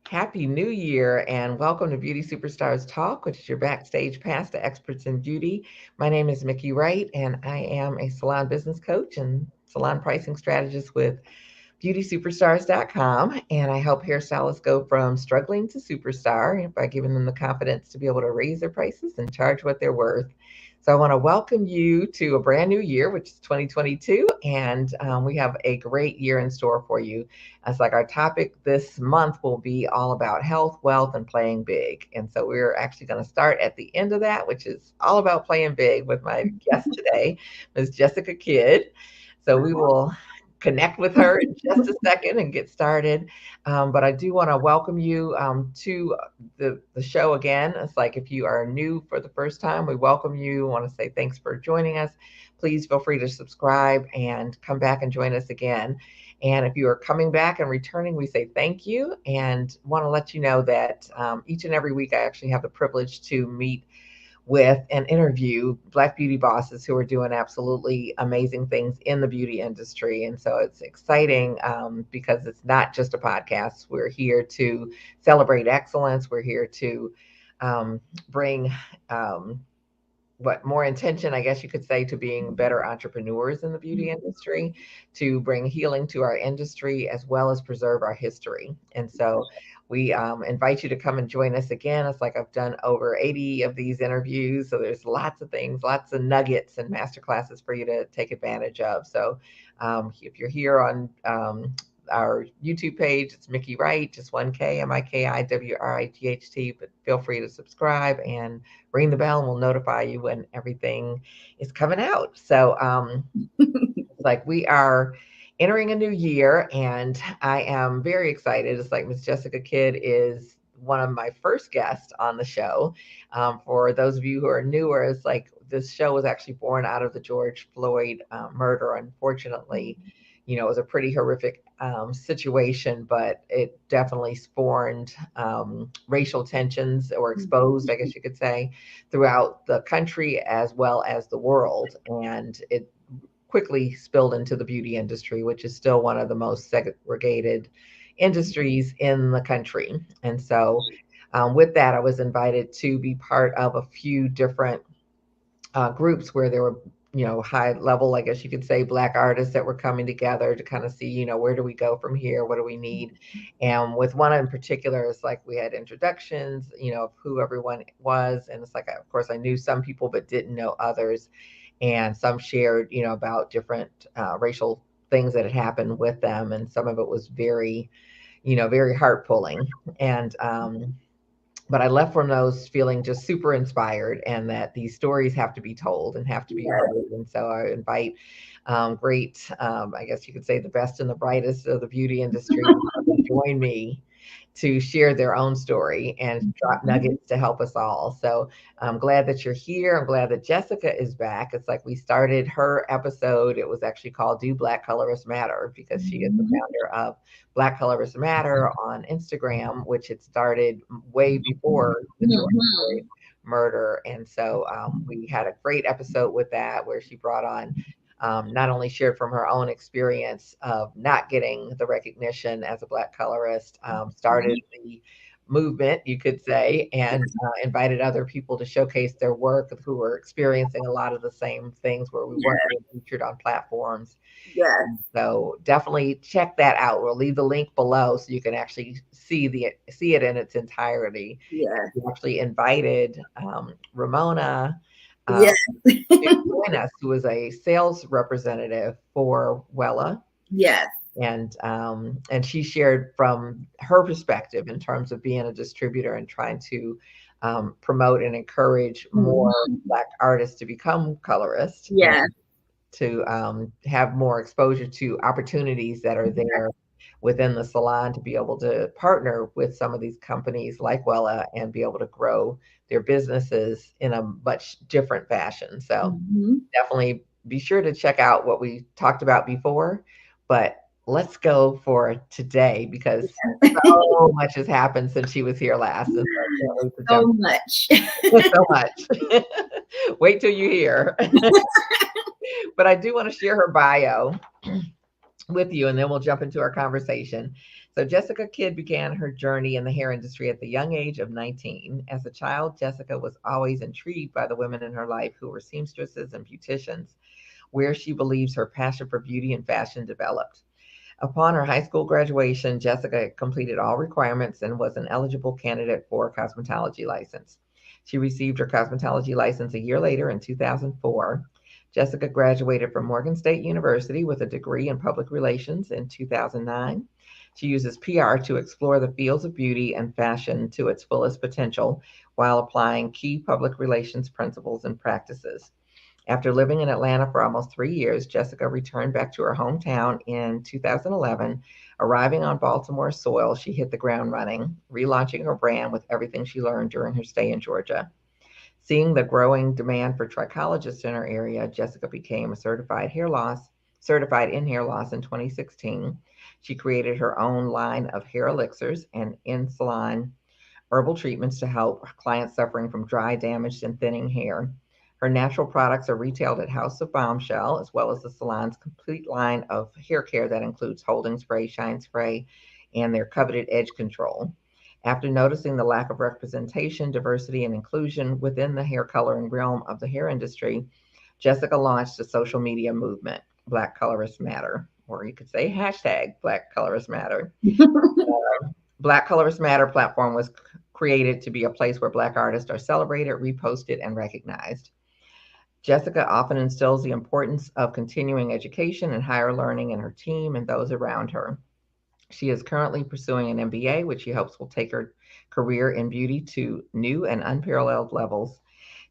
Happy New Year and welcome to Beauty Superstars Talk, which is your backstage pass to experts in beauty. My name is Mickey Wright, and I am a salon business coach and salon pricing strategist with beautysuperstars.com. And I help hairstylists go from struggling to superstar by giving them the confidence to be able to raise their prices and charge what they're worth. So I want to welcome you to a brand new year, which is 2022, and we have a great year in store for you. It's like our topic this month will be all about health, wealth, and playing big. And so we're actually going to start at the end of that, which is all about playing big with my guest today, Ms. Jessica Kidd. So we will connect with her in just a second and get started. But I do want to welcome you to the show again. It's like if you are new for the first time, we welcome you. I want to say thanks for joining us. Please feel free to subscribe and come back and join us again. And if you are coming back and returning, we say thank you and want to let you know that each and every week I actually have the privilege to meet with and interview Black beauty bosses who are doing absolutely amazing things in the beauty industry. And so it's exciting because it's not just a podcast. We're here to celebrate excellence. We're here to bring what more intention, I guess you could say, to being better entrepreneurs in the beauty industry, to bring healing to our industry, as well as preserve our history. And so we invite you to come and join us again. It's like I've done over 80 of these interviews. So there's lots of things, lots of nuggets and master classes for you to take advantage of. So if you're here on our YouTube page, it's Mickey Wright, just 1K, MIKIWRIGHT. But feel free to subscribe and ring the bell, and we'll notify you when everything is coming out. So, like we are entering a new year, and I am very excited. It's like Miss Jessica Kidd is one of my first guests on the show. For those of you who are newer, it's like this show was actually born out of the George Floyd murder. Unfortunately, it was a pretty horrific situation, but it definitely spawned racial tensions or exposed, I guess you could say, throughout the country as well as the world. And it quickly spilled into the beauty industry, which is still one of the most segregated industries in the country. And so, with that, I was invited to be part of a few different groups where there were, high level, I guess you could say, Black artists that were coming together to kind of see, where do we go from here? What do we need? And with one in particular, it's like we had introductions, of who everyone was. And it's like, of course, I knew some people, but didn't know others. And some shared, about different racial things that had happened with them. And some of it was very, very heart pulling. And, but I left from those feeling just super inspired and that these stories have to be told and have to be heard. And so I invite great, I guess you could say the best and the brightest of the beauty industry to join me to share their own story and drop nuggets to help us all. So I'm glad that you're here. I'm glad that Jessica is back. It's like we started her episode. It was actually called Do Black Colorists Matter because she is the founder of Black Colorists Matter on Instagram, which had started way before the George Floyd murder. And so we had a great episode with that where she brought on not only shared from her own experience of not getting the recognition as a Black colorist, started the movement, you could say, and invited other people to showcase their work who were experiencing a lot of the same things where we weren't being featured on platforms. Yes. So definitely check that out. We'll leave the link below so you can actually see it in its entirety. Yes. We actually invited Ramona Yes. to join us, who was a sales representative for Wella. Yes. And she shared from her perspective in terms of being a distributor and trying to promote and encourage more Black artists to become colorists. Yes. To have more exposure to opportunities that are there within the salon to be able to partner with some of these companies like Wella and be able to grow their businesses in a much different fashion. So definitely be sure to check out what we talked about before, but let's go for today because so much has happened since she was here last. And So much. so much. Wait till you hear. But I do want to share her bio with you, and then we'll jump into our conversation. So Jessica Kidd began her journey in the hair industry at the young age of 19. As a child, Jessica was always intrigued by the women in her life who were seamstresses and beauticians, where she believes her passion for beauty and fashion developed. Upon her high school graduation, Jessica completed all requirements and was an eligible candidate for a cosmetology license. She received her cosmetology license a year later in 2004. Jessica graduated from Morgan State University with a degree in public relations in 2009. She uses PR to explore the fields of beauty and fashion to its fullest potential while applying key public relations principles and practices. After living in Atlanta for almost 3 years, Jessica returned back to her hometown in 2011. Arriving on Baltimore soil, she hit the ground running, relaunching her brand with everything she learned during her stay in Georgia. Seeing the growing demand for trichologists in her area, Jessica became a certified in hair loss in 2016. She created her own line of hair elixirs and in-salon herbal treatments to help clients suffering from dry, damaged, and thinning hair. Her natural products are retailed at House of Bombshell, as well as the salon's complete line of hair care that includes holding spray, shine spray, and their coveted edge control. After noticing the lack of representation, diversity, and inclusion within the hair coloring realm of the hair industry, Jessica launched a social media movement, Black Colorists Matter, or you could say hashtag Black Colorists Matter. Black Colorists Matter platform was created to be a place where Black artists are celebrated, reposted, and recognized. Jessica often instills the importance of continuing education and higher learning in her team and those around her. She is currently pursuing an MBA, which she hopes will take her career in beauty to new and unparalleled levels.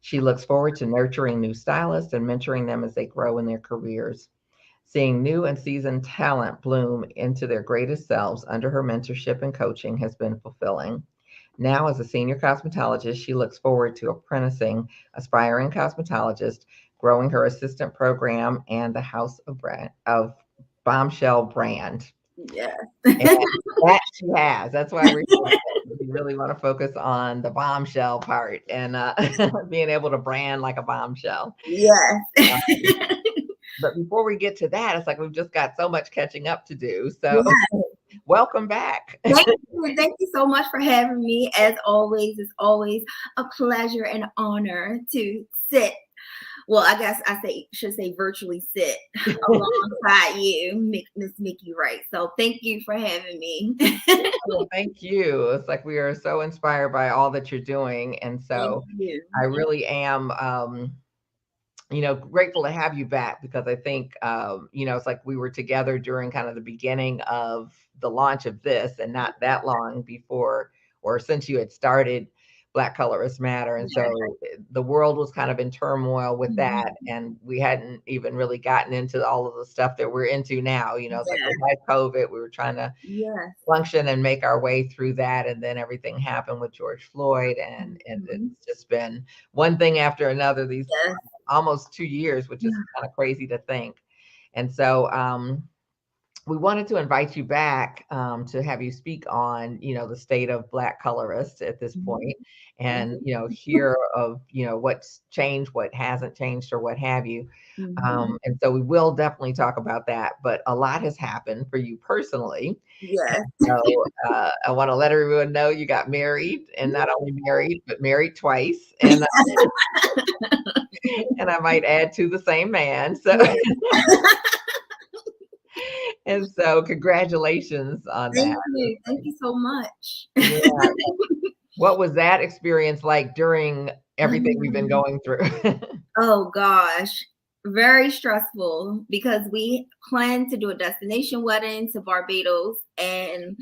She looks forward to nurturing new stylists and mentoring them as they grow in their careers. Seeing new and seasoned talent bloom into their greatest selves under her mentorship and coaching has been fulfilling. Now, as a senior cosmetologist, she looks forward to apprenticing aspiring cosmetologists, growing her assistant program, and the House of Bombshell brand. Yeah. And that she has. That's why we really want to focus on the bombshell part and being able to brand like a bombshell. Yes. But before we get to that, it's like we've just got so much catching up to do. So welcome back. Thank you. Thank you so much for having me. As always, it's always a pleasure and honor to sit. Well, I guess should say virtually sit alongside you, Miss Mickey Wright. So thank you for having me. Well, thank you. It's like we are so inspired by all that you're doing. And so I really am grateful to have you back because I think, it's like we were together during kind of the beginning of the launch of this and not that long before or since you had started Black Colorists Matter. And so the world was kind of in turmoil with that. And we hadn't even really gotten into all of the stuff that we're into now. It's like we had COVID, we were trying to function and make our way through that. And then everything happened with George Floyd. And it's just been one thing after another these almost 2 years, which is kind of crazy to think. And so we wanted to invite you back to have you speak on, the state of Black colorists at this point and, hear of, what's changed, what hasn't changed or what have you. And so we will definitely talk about that, but a lot has happened for you personally. So I want to let everyone know you got married and not only married, but married twice. And and I might add to the same man. So and so congratulations on that. Thank you so much. What was that experience like during everything we've been going through? Oh gosh, very stressful because we planned to do a destination wedding to Barbados and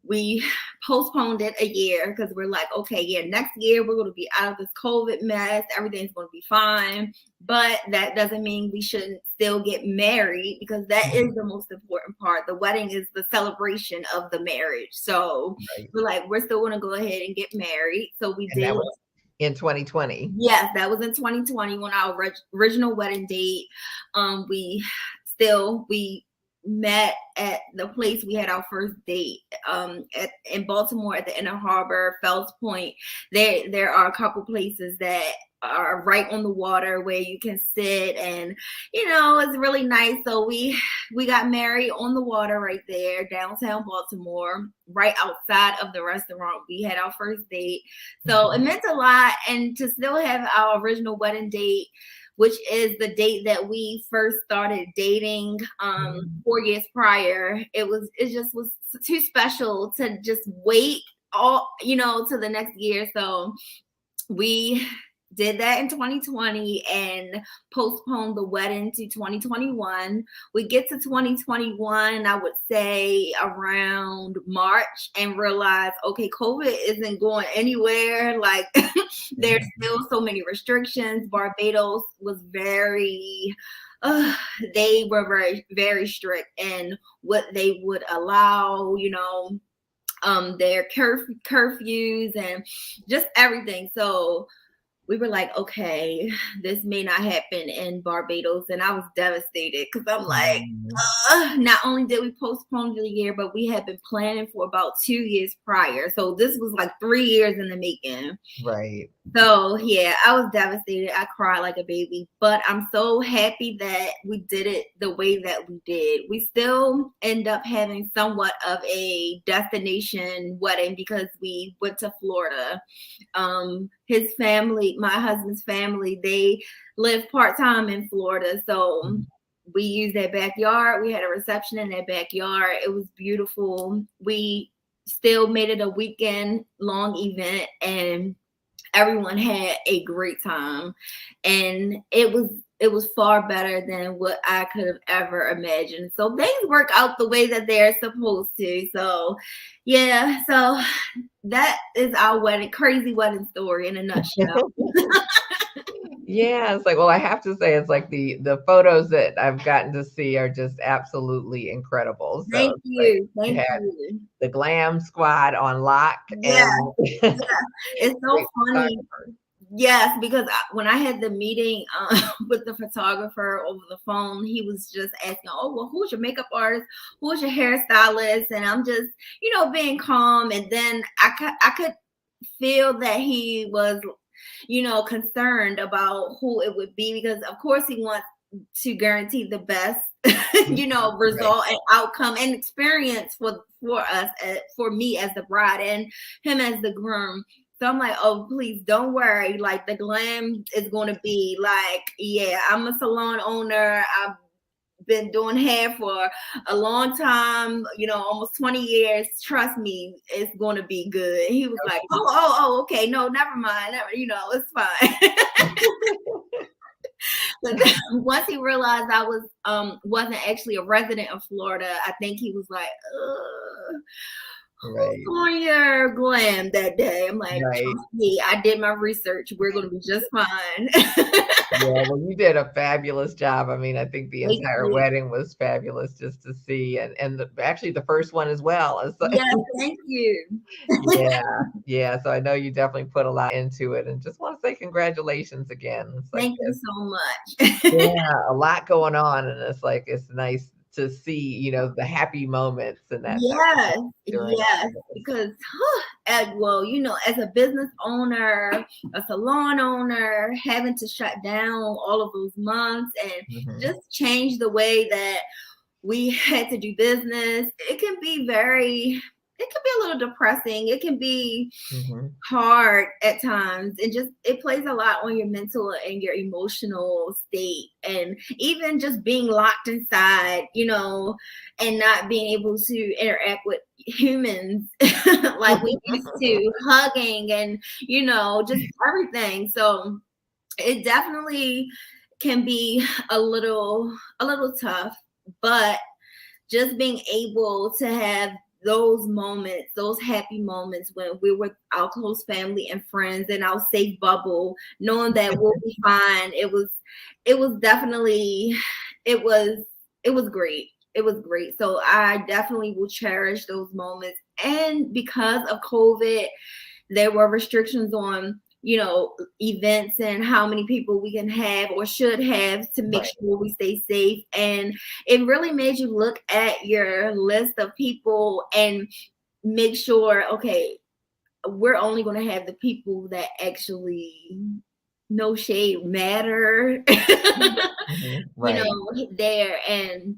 we postponed it a year because we're like, okay, next year we're going to be out of this COVID mess. Everything's going to be fine. But that doesn't mean we shouldn't still get married because that is the most important part. The wedding is the celebration of the marriage. So we're like, we're still going to go ahead and get married. So we did. That was in 2020. Yes, that was in 2020 when our original wedding date. We met at the place we had our first date in Baltimore at the Inner Harbor, Fells Point. There are a couple places that are right on the water where you can sit, and it's really nice. So we got married on the water right there, downtown Baltimore, right outside of the restaurant. We had our first date. So it meant a lot. And to still have our original wedding date, which is the date that we first started dating 4 years prior, it just was too special to just wait all to the next year. So we did that in 2020 and postponed the wedding to 2021. We get to 2021, I would say around March, and realize, okay, COVID isn't going anywhere. Like there's still so many restrictions. Barbados was they were very, very strict in what they would allow, their curfews and just everything. So we were like, okay, this may not happen in Barbados. And I was devastated because I'm like, not only did we postpone the year, but we had been planning for about 2 years prior. So this was like 3 years in the making. Right. So yeah, I was devastated. I cried like a baby, but I'm so happy that we did it the way that we did. We still end up having somewhat of a destination wedding because we went to Florida. His family, my husband's family, they live part-time in Florida. So we used their backyard. We had a reception in their backyard. It was beautiful. We still made it a weekend long event, and everyone had a great time, and it was far better than what I could have ever imagined. So things work out the way that they're supposed to. So yeah, so that is our crazy wedding story in a nutshell. Yeah, it's like, well, I have to say, it's like the photos that I've gotten to see are just absolutely incredible. So Thank it's like you. you Thank had you. the glam squad on lock, Yeah, and yeah. It's so great funny. photographer. Yes, because when I had the meeting with the photographer over the phone, he was just asking, "Oh, well, who's your makeup artist? Who's your hairstylist?" And I'm just, being calm. And then I could feel that he was, concerned about who it would be, because of course he wants to guarantee the best, Right. result and outcome and experience for us, for me as the bride and him as the groom. So I'm like, oh, please don't worry. Like the glam is going to be like, yeah, I'm a salon owner. I've been doing hair for a long time, almost 20 years. Trust me, it's going to be good. He was like, oh, okay. No, never mind. It's fine. But once he realized I wasn't actually a resident of Florida, I think he was like, who's Right. on your glam that day? I'm like, Right. trust me, I did my research. We're gonna be just fine. Yeah, well, you did a fabulous job. I mean, I think the Thank entire you. wedding was fabulous just to see, and actually the first one as well. It's like, Yes, thank you. yeah, yeah. So I know you definitely put a lot into it, and just want to say congratulations again. It's like, Thank you so much. yeah, a lot going on, and it's like it's nice to see, the happy moments and that type of Yes, thing during all yes, of this. because as a business owner, a salon owner, having to shut down all of those months and Mhm, just change the way that we had to do business, it can be a little depressing. It can be mhm, hard at times, and just it plays a lot on your mental and your emotional state, and even just being locked inside, and not being able to interact with humans like we used to, hugging and just everything. So it definitely can be a little tough, but just being able to have those moments, those happy moments when we're with our close family and friends in our safe bubble, knowing that we'll be fine. It was definitely, it was, it was great. It was great. So I definitely will cherish those moments. And because of COVID, there were restrictions on events and how many people we can have or should have to make right. sure we stay safe. And it really made you look at your list of people and make sure, okay, we're only going to have the people that actually no shade matter, Right. there, and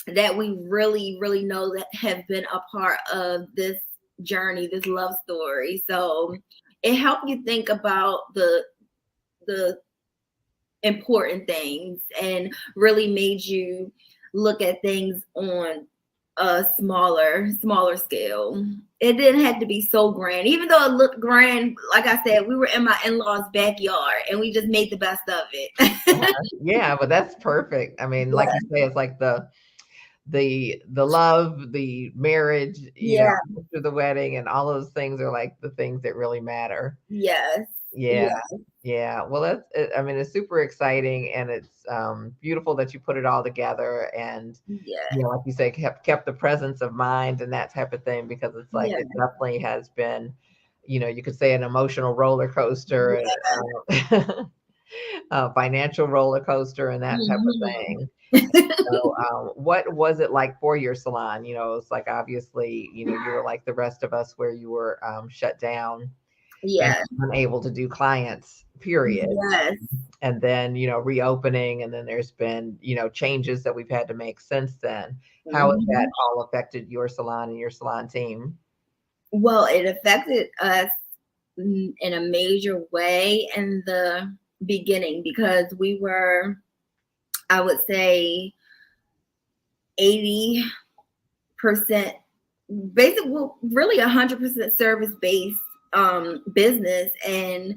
that we really, really know that have been a part of this journey, this love story. So it helped you think about the important things and really made you look at things on a smaller scale. It didn't have to be so grand, even though it looked grand. Like I said, we were in my in-laws backyard and we just made the best of Uh-huh. it. Yeah, but that's perfect. I mean, like Yeah, you say, it's like the love, the marriage, yeah, after the wedding, and all those things are like the things that really matter. yes, Yeah. yeah, Yeah. Well, I mean, it's super exciting, and it's beautiful that you put it all together, and yeah, like you say, kept the presence of mind and that type of thing, because it's like yeah, it definitely has been, you could say, an emotional roller coaster, and a financial roller coaster, and that type of mhm. thing. So, what was it like for your salon? It's like, obviously, you were like the rest of us, where you were shut down and Yes, unable to do clients, period. yes. And then, reopening, and then there's been, changes that we've had to make since then. How has that Mhm. all affected your salon and your salon team? Well, it affected us in a major way in the beginning because we were, I would say, 80%, basically, well, really 100% service based business. And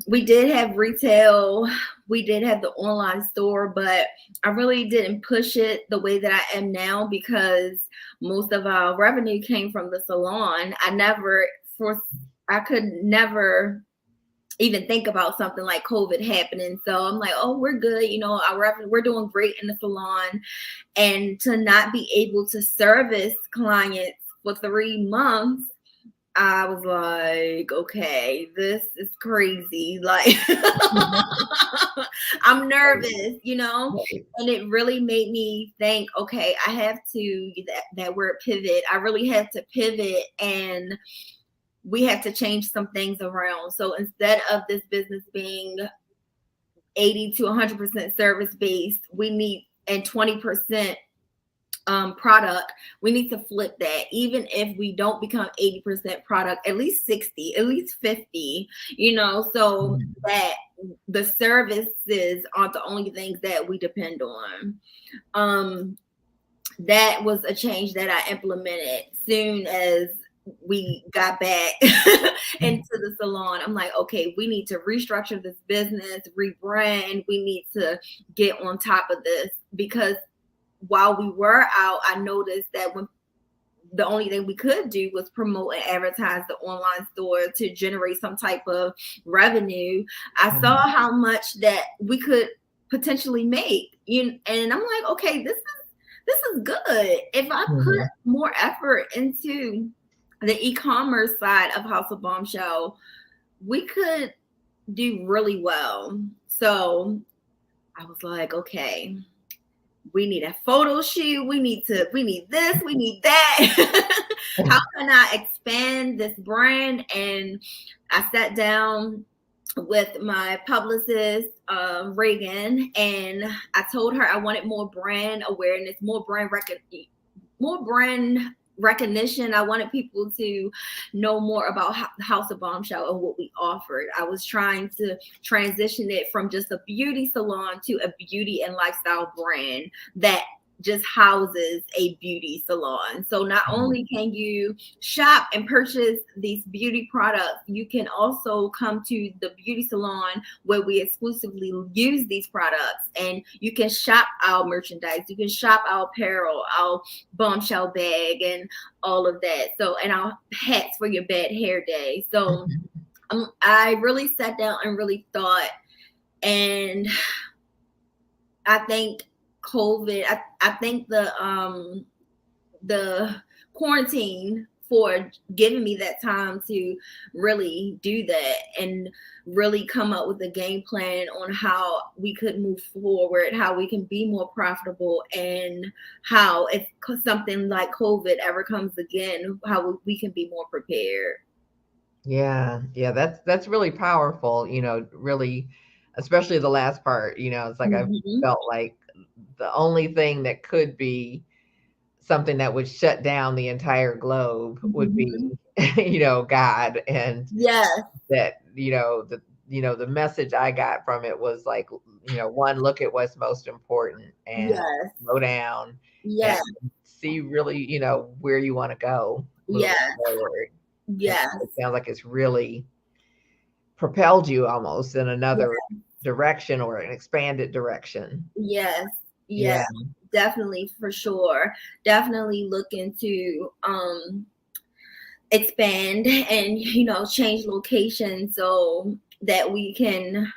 we did have retail, we did have the online store, but I really didn't push it the way that I am now because most of our revenue came from the salon. For I could never even think about something like COVID happening. So I'm like, oh, we're good. Our revenue, we're doing great in the salon. And to not be able to service clients for 3 months, I was like, okay, this is crazy. Like, I'm Right. nervous. Right. And it really made me think, okay, I have to, that word pivot, I really had to pivot, and we have to change some things around. So instead of this business being 80 to 100% service based, we need, and 20% product, we need to flip that. Even if we don't become 80% product, at least 60, at least 50, so Mhm. that the services aren't the only things that we depend on. um that was a change that I implemented soon as we got back into the salon. I'm like, okay, we need to restructure this business, rebrand. We need to get on top of this because while we were out, I noticed that when the only thing we could do was promote and advertise the online store to generate some type of revenue, I saw Mhm. how much that we could potentially make. And I'm like, okay, this is good. If I put Mhm. more effort into the e-commerce side of House of Bombshell, we could do really well. So I was like, okay, we need a photo shoot. We need this, we need that. How can I expand this brand? And I sat down with my publicist, Reagan, and I told her I wanted more brand awareness, more brand recognition. I wanted people to know more about House of Bombshell and what we offered. I was trying to transition it from just a beauty salon to a beauty and lifestyle brand that just houses a beauty salon. So not Mhm. only can you shop and purchase these beauty products, you can also come to the beauty salon where we exclusively use these products, and you can shop our merchandise, you can shop our apparel, our bombshell bag, and all of that. So, and our hats for your bad hair day. So I really sat down and really thought, and I think COVID, I think the quarantine for giving me that time to really do that and really come up with a game plan on how we could move forward, how we can be more profitable, and how if something like COVID ever comes again, how we can be more prepared. Yeah, yeah, that's really powerful, really, especially the last part, it's like I Mhm. felt like the only thing that could be something that would shut down the entire globe would Mhm. be, God. And Yes, that, the message I got from it was like, one, look at what's most important and yes, slow down and yes, see really, where you want to go moving yes, forward. And yes, it sounds like it's really propelled you almost in yes, another direction or an expanded direction. yes, yes, Yeah. definitely for sure. Definitely looking to expand and change location so that we can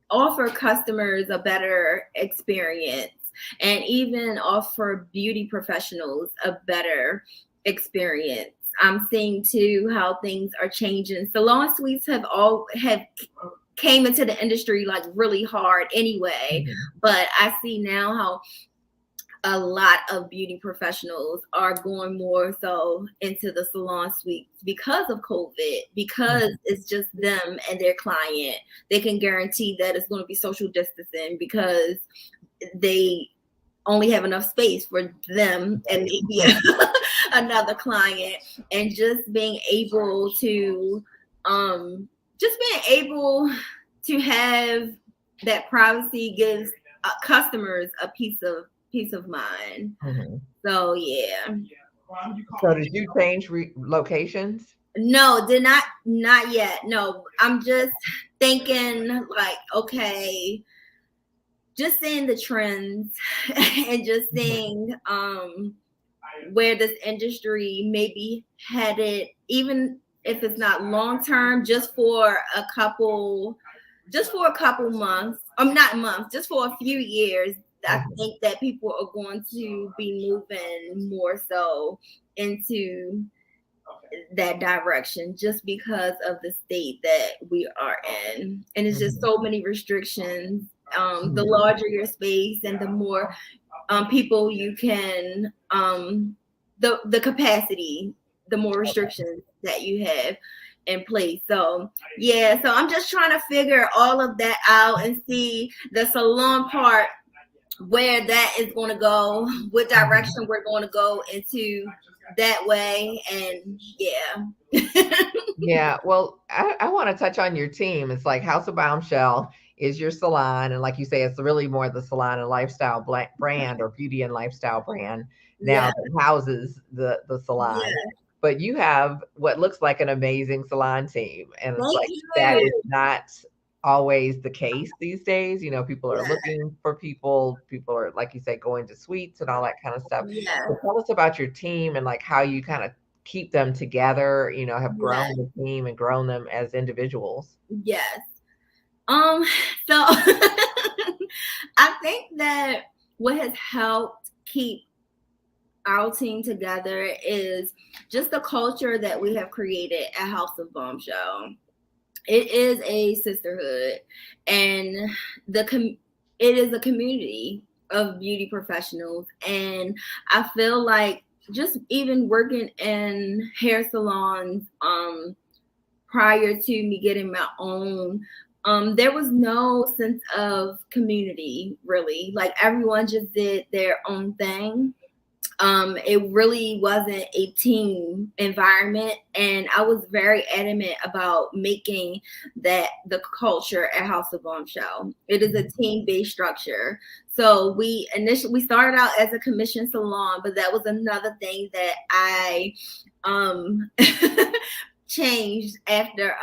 offer customers a better experience and even offer beauty professionals a better experience. I'm seeing too how things are changing. Salon suites have came into the industry like really hard anyway, Mhm. but I see now how a lot of beauty professionals are going more so into the salon suites because of COVID, because Mhm. it's just them and their client. They can guarantee that it's going to be social distancing because they only have enough space for them and Right. maybe another client. And um just being able to have that privacy gives customers a peace of mind. Mhm. So yeah. So did you change locations? No, did not yet. No, I'm just thinking like, okay, just seeing the trends and just Mhm. seeing where this industry may be headed, even if it's not long term, just for a couple months, not months, just for a few years. I Mhm. think that people are going to be moving more so into that direction just because of the state that we are in. And it's just Mhm. so many restrictions. The Mhm. larger your space and the more people you can the capacity, the more restrictions that you have in place. So yeah, so I'm just trying to figure all of that out and see the salon part, where that is going to go, what Mhm. direction we're going to go into that way. And yeah. Yeah, well, I want to touch on your team. It's like House of Bombshell is your salon, and like you say, it's really more the salon and lifestyle brand or beauty and lifestyle brand now Yeah, that houses the salon. yeah, But you have what looks like an amazing salon team, and it's thank like that is you. not always the case these days. People are Yeah, looking for people. People are, like you say, going to suites and all that kind of stuff. yeah, So tell us about your team and like how you kind of keep them together, have yeah, grown the team and grown them as individuals. yes. Um, so I think that what has helped keep our team together is just the culture that we have created at House of Bombshell. It is a sisterhood, and it is a community of beauty professionals. And I feel like just even working in hair salons, prior to me getting my own, there was no sense of community really. Like everyone just did their own thing. It really wasn't a team environment, and I was very adamant about making that the culture at House of Bombshell. It is a team-based structure. So we started out as a commission salon, but that was another thing that I um changed after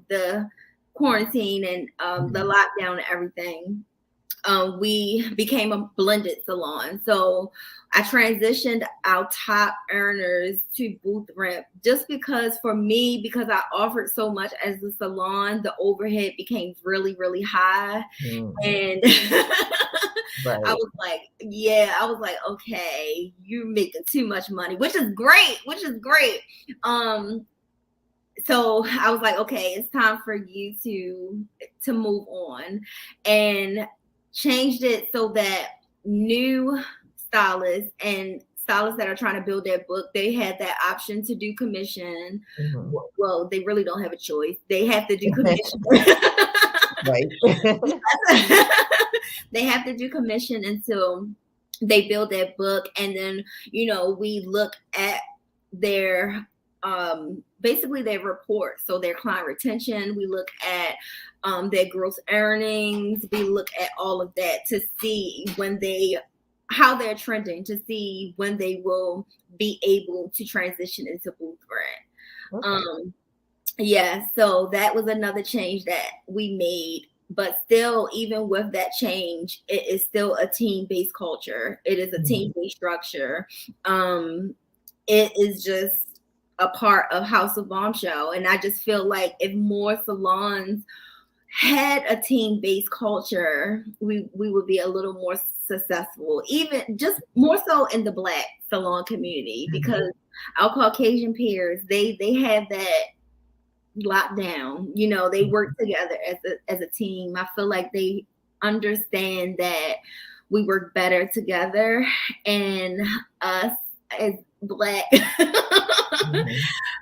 the quarantine and the Mhm. lockdown and everything. We became a blended salon. So I transitioned our top earners to booth rent just because for me, because I offered so much as a salon, the overhead became really, really high. Mhm. And Right. I was like, okay, you're making too much money, which is great, which is great. Um, so I was like, okay, it's time for you to move on, and changed it so that new stylists and stylists that are trying to build their book, they had that option to do commission. Mhm. Well, they really don't have a choice. They have to do commission. Right. They have to do commission until they build their book. And then, we look at their basically their report. So their client retention, we look at their gross earnings, we look at all of that to see how they're trending, to see when they will be able to transition into booth brand. Okay. Yeah, so that was another change that we made. But still, even with that change, it is still a team-based culture. It is a team-based structure. It is just a part of House of Bombshell. And I just feel like if more salons had a team-based culture, we would be a little more successful, even just more so in the Black salon community, because our Caucasian peers, they have that locked down. They work together as a team. I feel like they understand that we work better together, and us as Black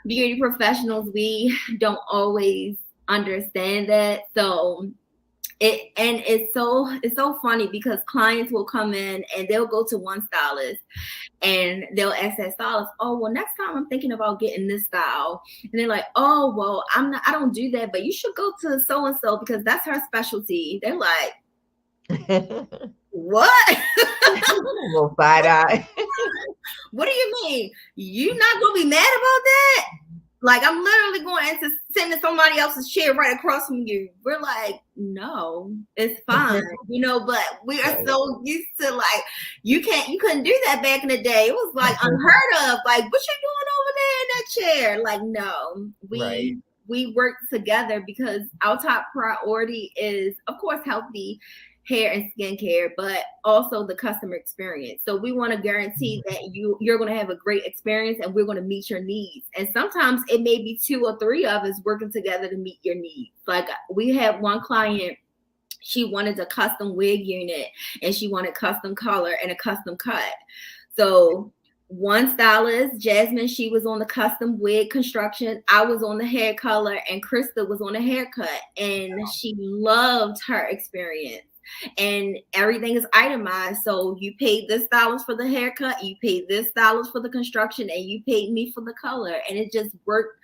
beauty professionals, we don't always understand that. So it's so funny because clients will come in and they'll go to one stylist and they'll ask that stylist, oh, well, next time I'm thinking about getting this style. And they're like, oh, well, I don't do that, but you should go to so-and-so because that's her specialty. They're like, what? A little side eye. What do you mean? You not going to be mad about that? Like, I'm literally going to send somebody else's chair right across from you. We're like, no, it's fine, but we are so used to like, you couldn't do that back in the day. It was like unheard of. Like, what you doing over there in that chair? Like, no, we work together because our top priority is, of course, healthy hair and skincare, but also the customer experience. So we want to guarantee that you're going to have a great experience and we're going to meet your needs. And sometimes it may be 2 or 3 of us working together to meet your needs. Like we had one client, she wanted a custom wig unit and she wanted custom color and a custom cut. So one stylist, Jasmine, she was on the custom wig construction. I was on the hair color and Krista was on the haircut, and she loved her experience. And everything is itemized. So you paid this stylist for the haircut, you paid this stylist for the construction, and you paid me for the color. And it just worked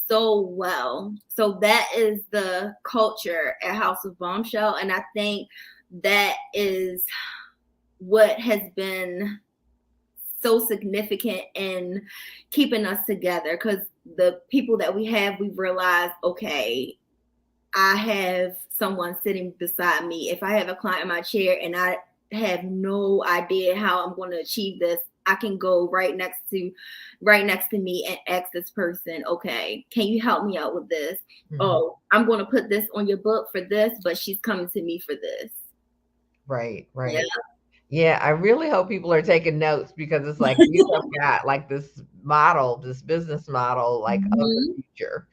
so well. So that is the culture at House of Bombshell. And I think that is what has been so significant in keeping us together. Because the people that we've realized, okay, I have someone sitting beside me. If I have a client in my chair and I have no idea how I'm going to achieve this, I can go right next to me and ask this person, okay, can you help me out with this? Oh, I'm going to put this on your book for this, but she's coming to me for this. Right. Yeah, I really hope people are taking notes because it's like you have got like this business model, like of the future.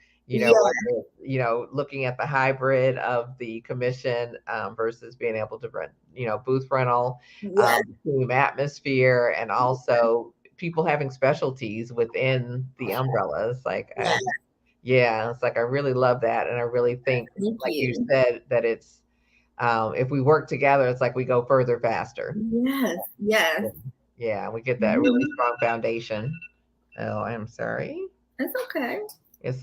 Looking at the hybrid of the commission versus being able to rent, booth rental, team atmosphere, and also people having specialties within the umbrellas. Like, it's like I really love that, and I really think, like you said, that it's if we work together, it's like we go further faster. Yes. Yeah, we get that really strong foundation. Oh, I'm sorry. That's okay. It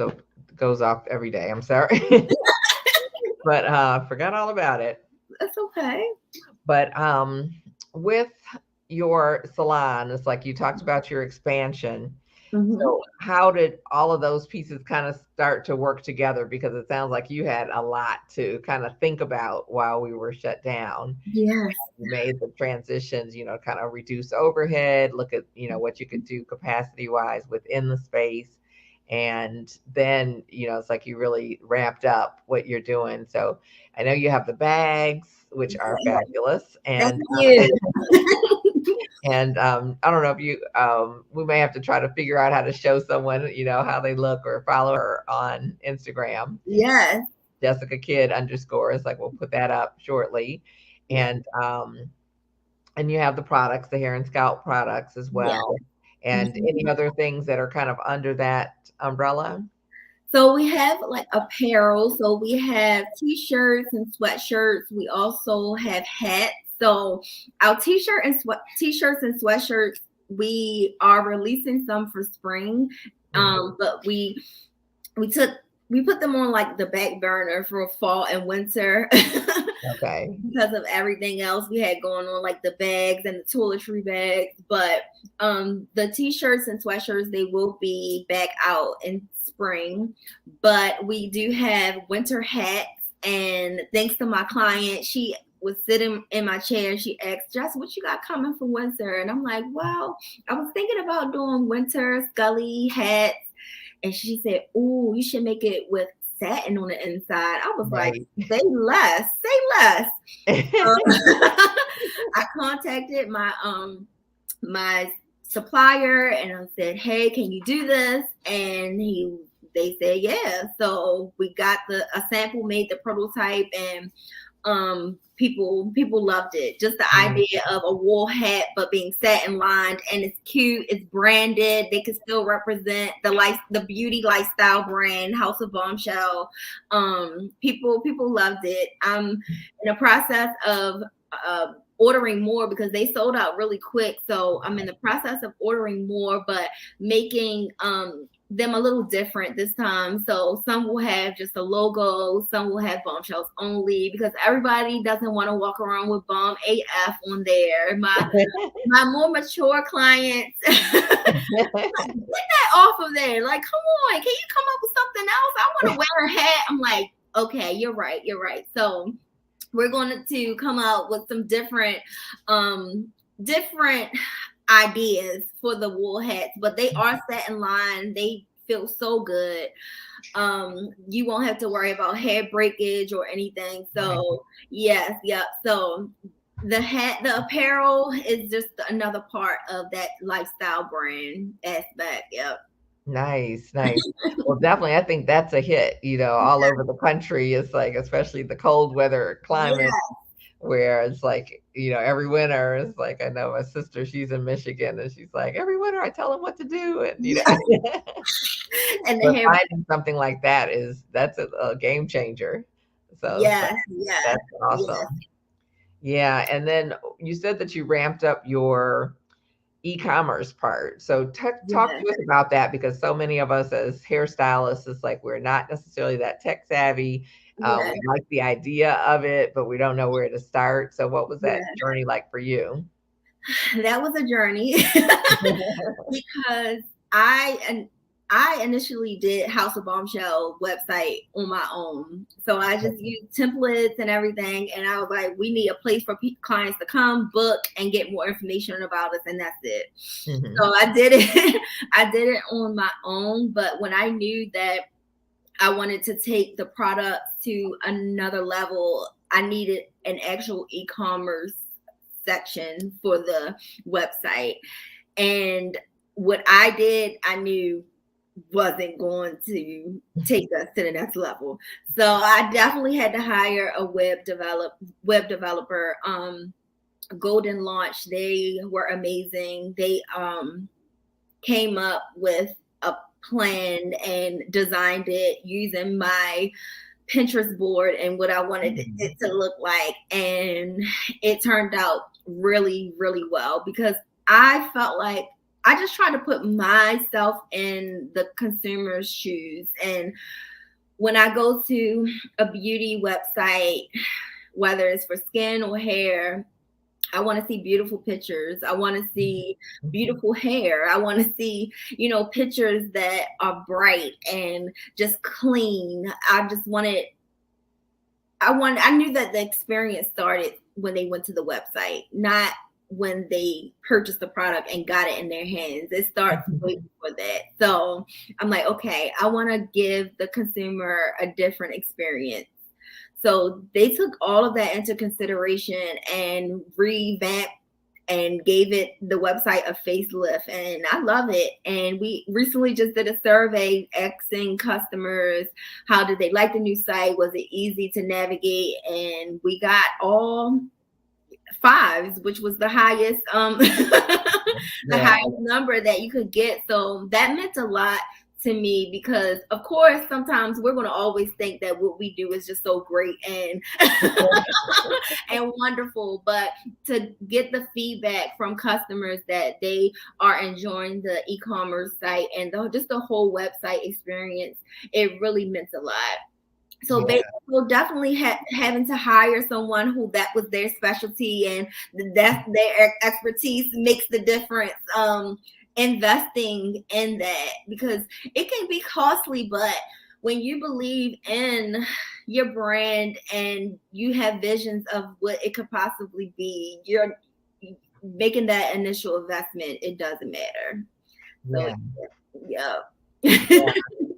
goes off every day. I'm sorry. But forgot all about it. That's okay. But with your salon, it's like you talked about your expansion. So how did all of those pieces kind of start to work together? Because it sounds like you had a lot to kind of think about while we were shut down. Yes. You made the transitions, kind of reduce overhead, look at, what you could do capacity wise within the space. And then, it's like you really ramped up what you're doing. So I know you have the bags, which are fabulous. And and I don't know if you, we may have to try to figure out how to show someone, how they look, or follow her on Instagram. Yes. Jessica Kidd _ is like, we'll put that up shortly. And And you have the products, the hair and scalp products as Yeah. well. And any other things that are kind of under that umbrella? So we have like apparel. So we have t-shirts and sweatshirts. We also have hats. So our t-shirts and sweatshirts, we are releasing some for spring. But we took we put them on like the back burner for fall and winter Okay. because of everything else we had going on, like the bags and the toiletry bags. But the t-shirts and sweatshirts, they will be back out in spring. But we do have winter hats, and thanks to my client, she was sitting in my chair. She asked, Jess, what you got coming for winter? And I'm like, well, I was thinking about doing winter Scully hats. And she said, "Oh, you should make it with satin on the inside." I was like, Right. "Say less, say less." I contacted my supplier and I said, "Hey, can you do this?" And they said, "Yeah." So we got a sample, made the prototype, and people loved it. Just the idea of a wool hat but being satin lined, and it's cute, it's branded, they can still represent the beauty lifestyle brand House of Bombshell. People loved it. I'm in the process of ordering more because they sold out really quick. So I'm in the process of ordering more, but making them a little different this time. So some will have just a logo, some will have Bombshells only, because everybody doesn't want to walk around with Bomb AF on there. My more mature clients, get that off of there. Like, come on, can you come up with something else? I want to wear a hat. I'm like, okay, you're right. So we're going to come out with some different ideas for the wool hats, but they are satin lined. They feel so good. You won't have to worry about hair breakage or anything. So yes, yep. So the apparel is just another part of that lifestyle brand aspect. Yep. Nice. Well, definitely, I think that's a hit, all over the country. It's like, especially the cold weather climate, Yeah. where it's like, every winter, it's like, I know my sister, she's in Michigan, and she's like, every winter I tell them what to do. And, And the but hair. finding something like that's a game changer. So Yes. that's Yes. awesome. Yeah. And then you said that you ramped up your e-commerce part. So talk Yes. to us about that, because so many of us as hairstylists, it's like we're not necessarily that tech savvy. Yes. We like the idea of it, but we don't know where to start. So what was that Yes. journey like for you? That was a journey because I initially did House of Bombshell website on my own. So I just used templates and everything. And I was like, we need a place for clients to come, book, and get more information about us. And that's it. So I did it. I did it on my own. But when I knew that I wanted to take the products to another level, I needed an actual e-commerce section for the website. And what I did, I knew wasn't going to take us to the next level. So I definitely had to hire a web developer. Golden Launch, they were amazing. They came up with a plan and designed it using my Pinterest board and what I wanted it to look like. And it turned out really, really well, because I felt like I just tried to put myself in the consumer's shoes. And when I go to a beauty website, whether it's for skin or hair, I want to see beautiful pictures. I want to see beautiful hair. I want to see, pictures that are bright and just clean. I knew that the experience started when they went to the website, not when they purchased the product and got it in their hands. It starts way before that. So I'm like, okay, I want to give the consumer a different experience. So they took all of that into consideration and revamped and gave it the website a facelift, and I love it. And we recently just did a survey asking customers, how did they like the new site? Was it easy to navigate? And we got all 5s, which was the highest the Yeah. highest number that you could get. So that meant a lot to me, because of course sometimes we're going to always think that what we do is just so great and and wonderful, but to get the feedback from customers that they are enjoying the e-commerce site and just the whole website experience, it really meant a lot. So Yeah. definitely having to hire someone who that was their specialty and that's their expertise makes the difference. Investing in that, because it can be costly, but when you believe in your brand and you have visions of what it could possibly be, you're making that initial investment. It doesn't matter. So Yeah. yeah. Yeah.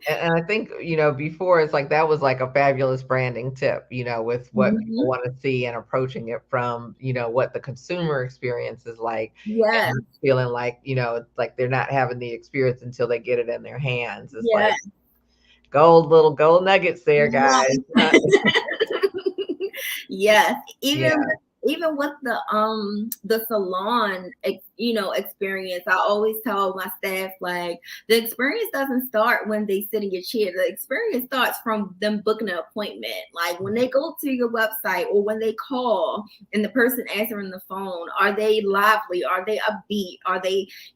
And I think, before it's like that was like a fabulous branding tip, with what people Mhm. want to see and approaching it from, what the consumer experience is like, Yes. and feeling like, it's like they're not having the experience until they get it in their hands. It's like Yes. little gold nuggets there, guys. Yes, Yeah. even with the salon, experience, I always tell my staff, like, the experience doesn't start when they sit in your chair. The experience starts from them booking an appointment. Like when they go to your website or when they call and the person answering the phone, are they lively? Are they upbeat?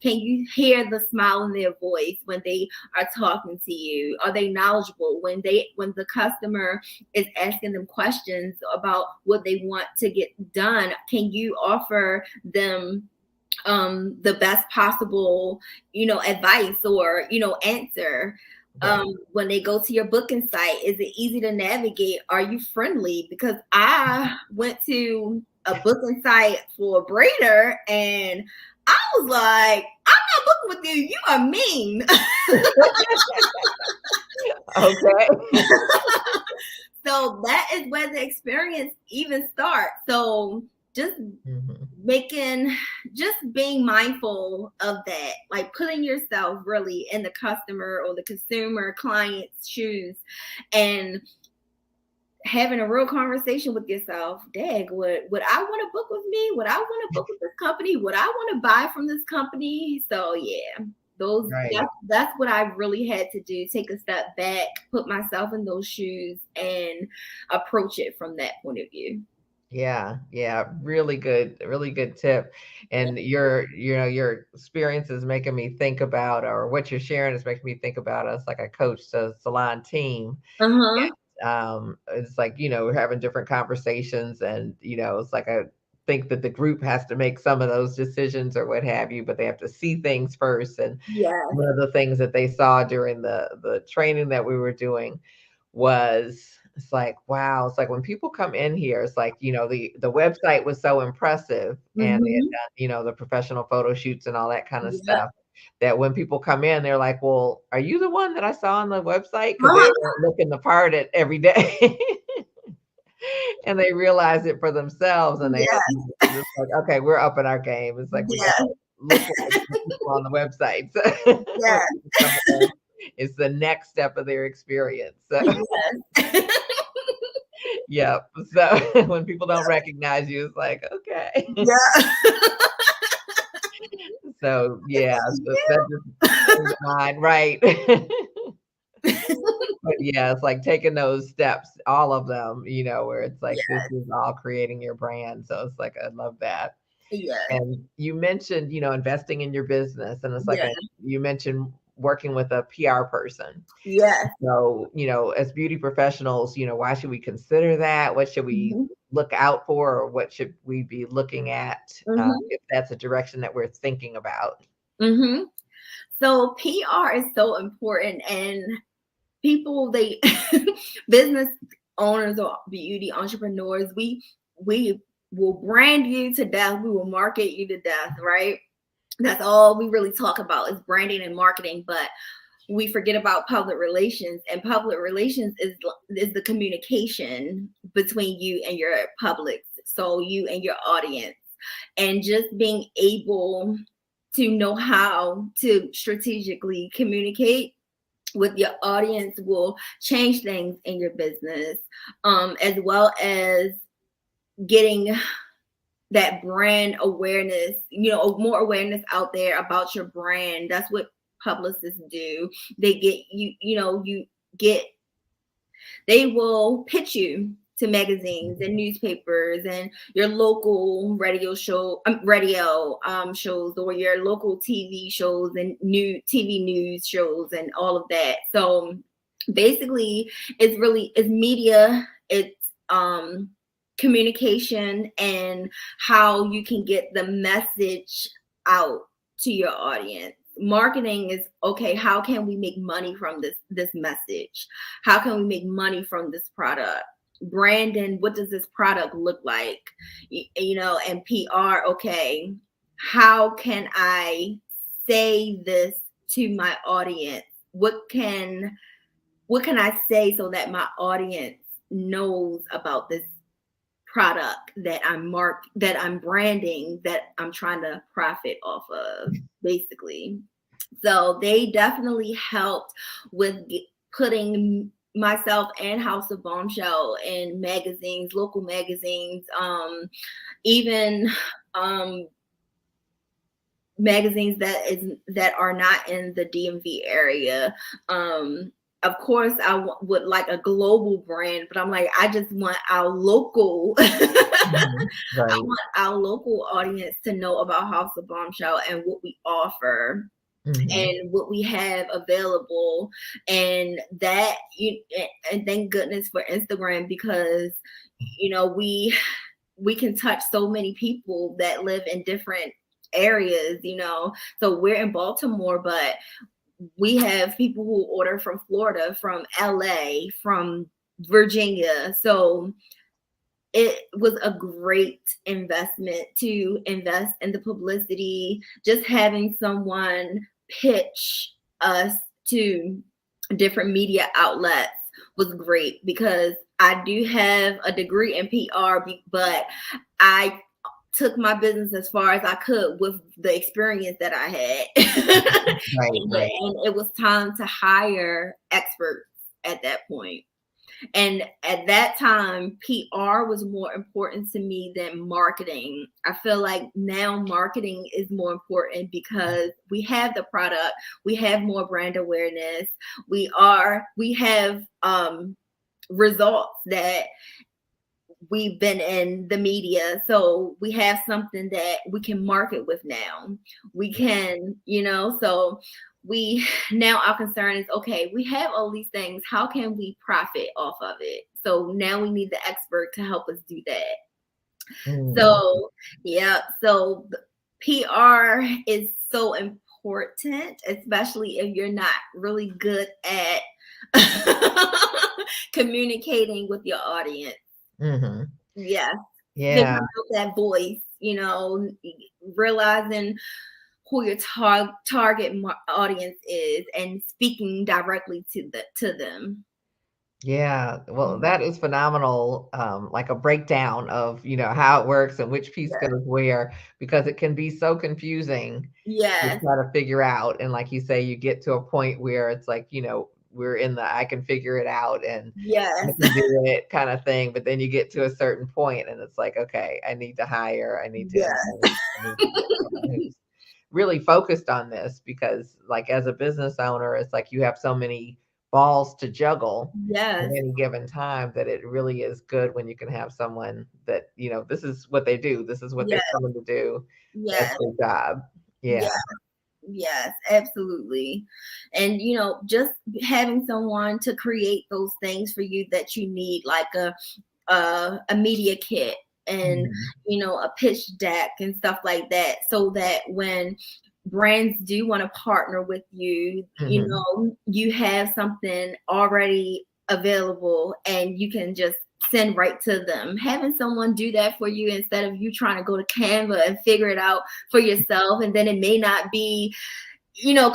Can you hear the smile in their voice when they are talking to you? Are they knowledgeable when the customer is asking them questions about what they want to get done? Can you offer them the best possible, advice or, answer? Right. When they go to your booking site, is it easy to navigate? Are you friendly? Because I went to a booking site for a braider and I was like, I'm not booking with you. You are mean. Okay. So that is where the experience even starts. So just Mhm. making just being mindful of that, like putting yourself really in the customer or the consumer client's shoes and having a real conversation with yourself. Dag, would I want to book with me? Would I want to book with this company? Would I want to buy from this company? So yeah, Right. that's what I really had to do. Take a step back, put myself in those shoes and approach it from that point of view. Yeah, yeah, really good tip. And your experience is making me think about, or what you're sharing is making me think about us. Like I coached a salon team. Uh-huh. It's like, we're having different conversations, and, it's like I think that the group has to make some of those decisions or what have you, but they have to see things first. And Yes. one of the things that they saw during the training that we were doing was, it's like, wow, it's like when people come in here, it's like, the website was so impressive, and they had Mm-hmm. done, the professional photo shoots and all that kind of Yep. stuff, that when people come in, they're like, well, are you the one that I saw on the website? Because they Uh-huh. weren't looking the part at every day. And they realize it for themselves, and they Yes. it's like, okay, we're upping our game. It's like we got Yes. to look like the people on the website. So when Yes. people come in, it's the next step of their experience. So Yes. yeah. So when people don't recognize you, it's like, okay. Yeah. So Is yeah, that so that just came to mind, right? you? But yeah, it's like taking those steps, all of them, where it's like this is all creating your brand. So it's like I love that. Yes. And you mentioned, investing in your business, and it's like Yes. you mentioned working with a PR person. Yes. So, as beauty professionals, why should we consider that? What should we Mhm. look out for, or what should we be looking at, Mhm. if that's a direction that we're thinking about? Mhm. So PR is so important, and people, they business owners or beauty entrepreneurs, we will brand you to death. We will market you to death, right? That's all we really talk about is branding and marketing, but we forget about public relations, and public relations is the communication between you and your public, so you and your audience, and just being able to know how to strategically communicate with your audience will change things in your business, as well as getting that brand awareness, more awareness out there about your brand. That's what publicists do. They get they will pitch you to magazines and newspapers and your local radio shows, or your local TV shows and new TV news shows and all of that. So basically, it's media, it's communication, and how you can get the message out to your audience. Marketing is, okay, how can we make money from this message? How can we make money from this product? Brandon, what does this product look like? And PR, okay, how can I say this to my audience? What can I say so that my audience knows about this product that I'm branding, that I'm trying to profit off of, basically. So they definitely helped with putting myself and House of Bombshell in magazines, local magazines, even magazines that are not in the DMV area. Of course, I would like a global brand, but I'm like, I just want our local, Mm-hmm. Right. I want our local audience to know about House of Bombshell and what we offer. Mm-hmm. And what we have available, and that and thank goodness for Instagram, because we can touch so many people that live in different areas. So we're in Baltimore, but we have people who order from Florida, from LA, from Virginia. So it was a great investment to invest in the publicity. Just having someone pitch us to different media outlets was great, because I do have a degree in PR, but I took my business as far as I could with the experience that I had. Right. And it was time to hire experts at that point. And at that time, PR was more important to me than marketing. I feel like now marketing is more important because we have the product, we have more brand awareness, we have results that we've been in the media. So we have something that we can market with now. We can, so now our concern is, okay, we have all these things. How can we profit off of it? So now we need the expert to help us do that. Mm. So, yeah. So PR is so important, especially if you're not really good at communicating with your audience. Mm-hmm. Yeah. That voice, realizing who your target audience is and speaking directly to them. Yeah, well, that is phenomenal. Like a breakdown of, how it works and which piece goes where, because it can be so confusing. Yeah. To try to figure out. And like you say, you get to a point where it's like, we're in the I can figure it out and I can do it kind of thing. But then you get to a certain point and it's like, okay, I need to hire, I need to, who's really focused on this, because like as a business owner, it's like you have so many balls to juggle at any given time that it really is good when you can have someone that, this is what they do. This is what they're coming to do. That's their job. Yeah. Yes, absolutely. And, just having someone to create those things for you that you need, like a media kit and, a pitch deck and stuff like that, so that when brands do want to partner with you, you have something already available and you can just send right to them. Having someone do that for you instead of you trying to go to Canva and figure it out for yourself, and then it may not be,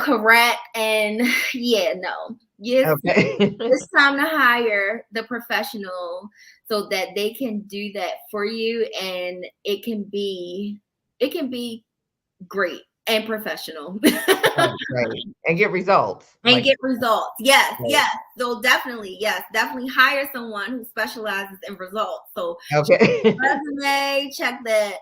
correct. And it's time to hire the professional so that they can do that for you, and it can be great and professional. Right. And get results. Get results. Yes. Right. Yes. So definitely hire someone who specializes in results. So check the resume, check that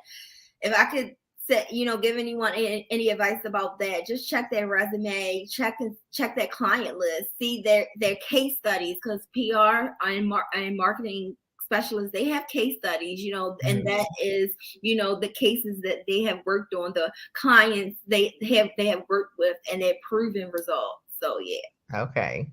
if I could say, give anyone any advice about that, just check their resume, check that client list, see their case studies, because PR and marketing specialists, they have case studies, and that is, the cases that they have worked on, the clients they have worked with, and their proven results. So yeah. Okay.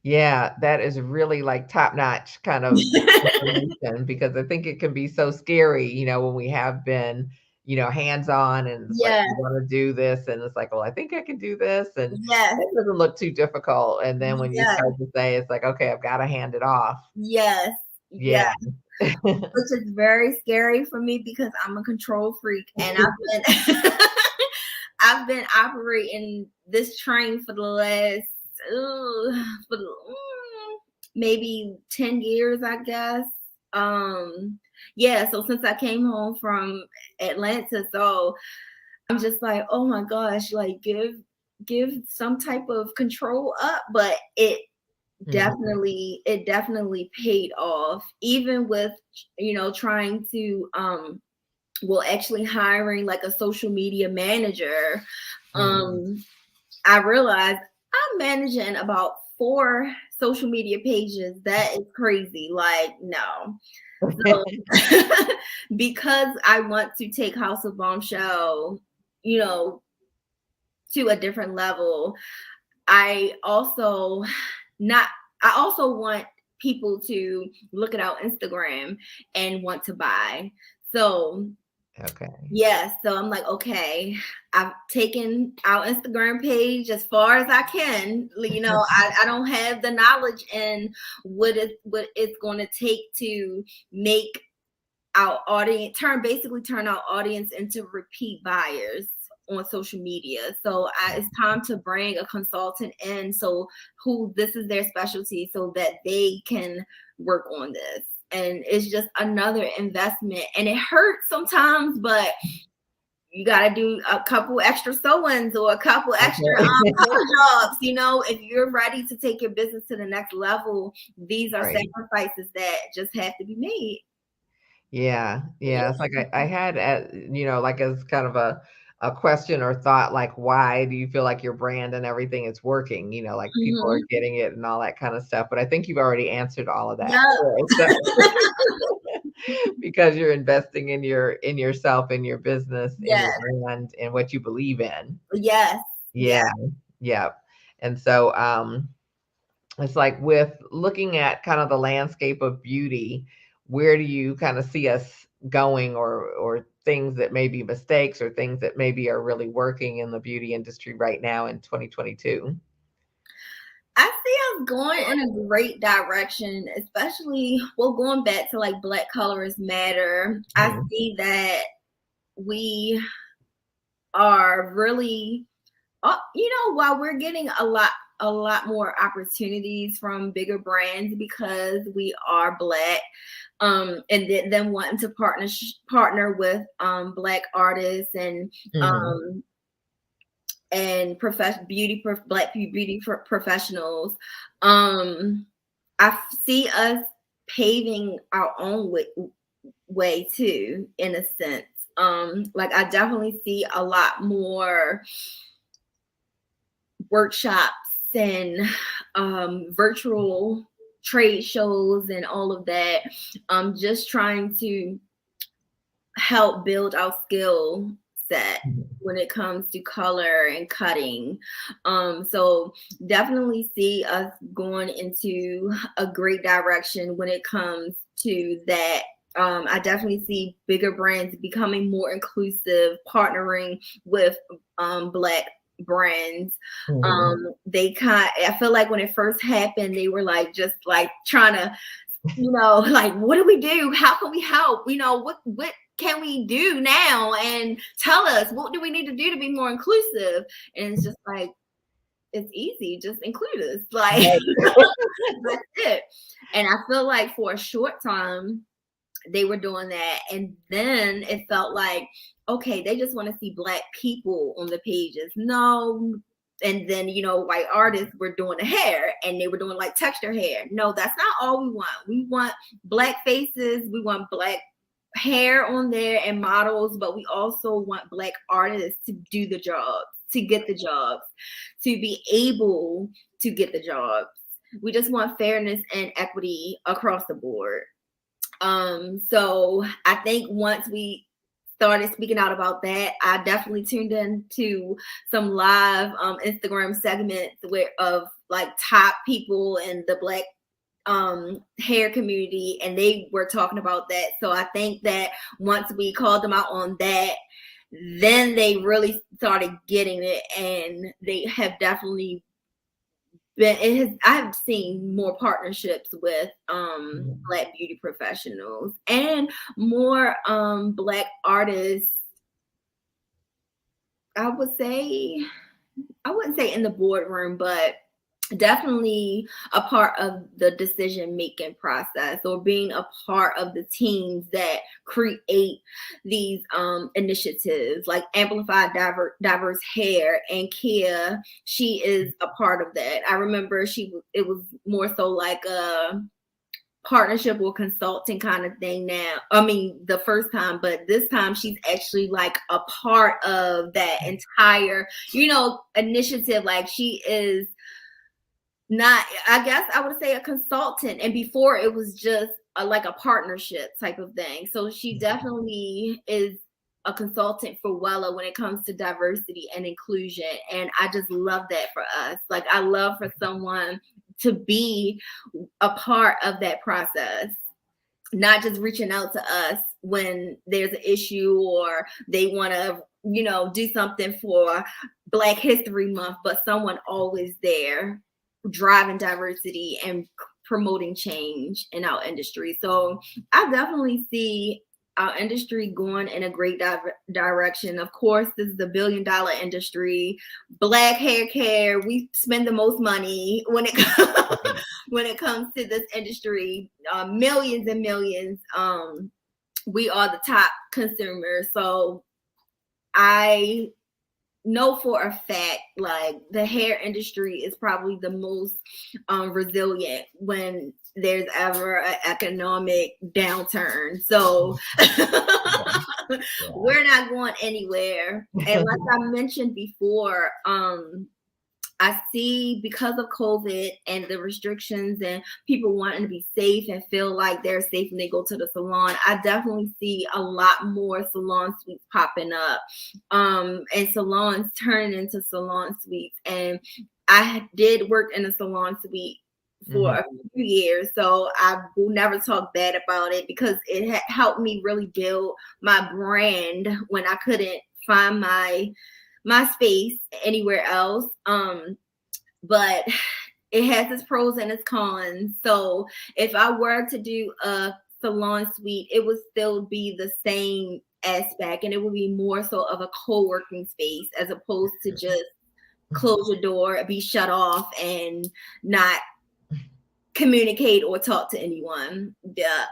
Yeah, that is really like top-notch kind of information, because I think it can be so scary, when we have been, hands-on, and it's like, Yes. we want to do this, and it's like, well, I think I can do this, and Yes. it doesn't look too difficult. And then when you Yes. start to say, it's like, okay, I've got to hand it off. Yes. Yeah. Yes. Which is very scary for me, because I'm a control freak, and I've been operating this train for the last maybe 10 years, I guess. Yeah, so since I came home from Atlanta, so I'm just like, oh my gosh, like give some type of control up. But it definitely paid off, even with trying to actually hiring like a social media manager. I realized I'm managing about 4 social media pages. That is crazy. Like, no. So, because I want to take House of Bombshell, to a different level, I also want people to look at our Instagram and want to buy. So Okay. yeah, so I'm like, okay, I've taken our Instagram page as far as I can. I don't have the knowledge in what it's going to take to make our audience turn our audience into repeat buyers on social media. So it's time to bring a consultant in, so this is their specialty, so that they can work on this. And it's just another investment, and it hurts sometimes, but you got to do a couple extra sew-ins or a couple extra jobs. If you're ready to take your business to the next level, these are sacrifices that just have to be made. Yeah. It's like I had, like, as kind of a question or thought, like, why do you feel like your brand and everything is working? Like, people are getting it and all that kind of stuff. But I think you've already answered all of that. Yep. Because you're investing in yourself, in your business, in Yes. your brand, and what you believe in. Yes. Yeah. Yeah. And so it's like, with looking at kind of the landscape of beauty, where do you kind of see us going, or things that may be mistakes, or things that maybe are really working in the beauty industry right now in 2022? I see us going in a great direction, especially going back to like Black Colors Matter. I see that we are really, while we're getting a lot more opportunities from bigger brands because we are Black, and then wanting to partner with Black artists and Black beauty professionals. I see us paving our own way too, in a sense. Like, I definitely see a lot more workshops and virtual trade shows and all of that. Just trying to help build our skill set when it comes to color and cutting. So definitely see us going into a great direction when it comes to that. I definitely see bigger brands becoming more inclusive, partnering with Black brands. I feel like when it first happened, they were like just like trying to, like, what do we do? How can we help? What can we do now? And tell us, what do we need to do to be more inclusive? And it's just like, it's easy, just include us. Like, that's it. And I feel like for a short time, they were doing that. And then it felt like, okay, they just want to see Black people on the pages. No. And then, white artists were doing the hair, and they were doing like texture hair. No, that's not all we want. We want Black faces. We want Black hair on there and models, but we also want Black artists to do the jobs, to get the jobs, to be able to get the jobs. We just want fairness and equity across the board. So I think once we started speaking out about that, I definitely tuned into some live Instagram segments of like top people in the Black hair community, and they were talking about that. So I think that once we called them out on that, then they really started getting it, and they have definitely I've seen more partnerships with Black beauty professionals and more Black artists. I wouldn't say in the boardroom, but definitely a part of the decision making process, or being a part of the teams that create these initiatives like Amplified Diverse Hair. And Kia, she is a part of that. I remember it was more so like a partnership or consulting kind of thing now. I mean, the first time, but this time she's actually like a part of that entire, initiative. Like, she is not, I guess I would say, a consultant, and before it was just like a partnership type of thing. So she definitely is a consultant for Wella when it comes to diversity and inclusion, and I just love that for us. Like, I love for someone to be a part of that process, not just reaching out to us when there's an issue or they want to do something for Black History Month, but someone always there driving diversity and promoting change in our industry. So I definitely see our industry going in a great direction. Of course, this is a $1 billion industry. Black hair care, we spend the most money when it comes to this industry. Millions and millions. We are the top consumers. So I know for a fact, like, the hair industry is probably the most resilient when there's ever an economic downturn. So we're not going anywhere. And like I mentioned before, I see, because of COVID and the restrictions and people wanting to be safe and feel like they're safe when they go to the salon, I definitely see a lot more salon suites popping up, and salons turning into salon suites. And I did work in a salon suite for a few years, so I will never talk bad about it, because it helped me really build my brand when I couldn't find my space anywhere else. But it has its pros and its cons. So if I were to do a salon suite, it would still be the same aspect, and it would be more so of a co-working space, as opposed to just close your door, be shut off, and not communicate or talk to anyone. Yeah.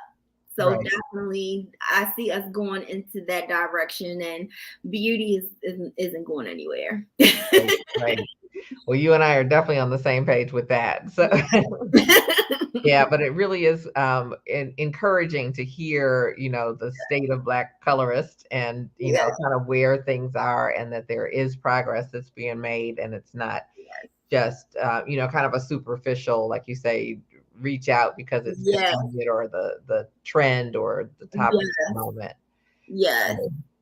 So definitely, I see us going into that direction, and beauty isn't going anywhere. Right. Well, you and I are definitely on the same page with that. So, yeah, but it really is encouraging to hear, the state of Black colorists, and, kind of where things are, and that there is progress that's being made, and it's not just, kind of a superficial, like you say, reach out because it's convenient, or the trend, or the topic of the moment. Yes.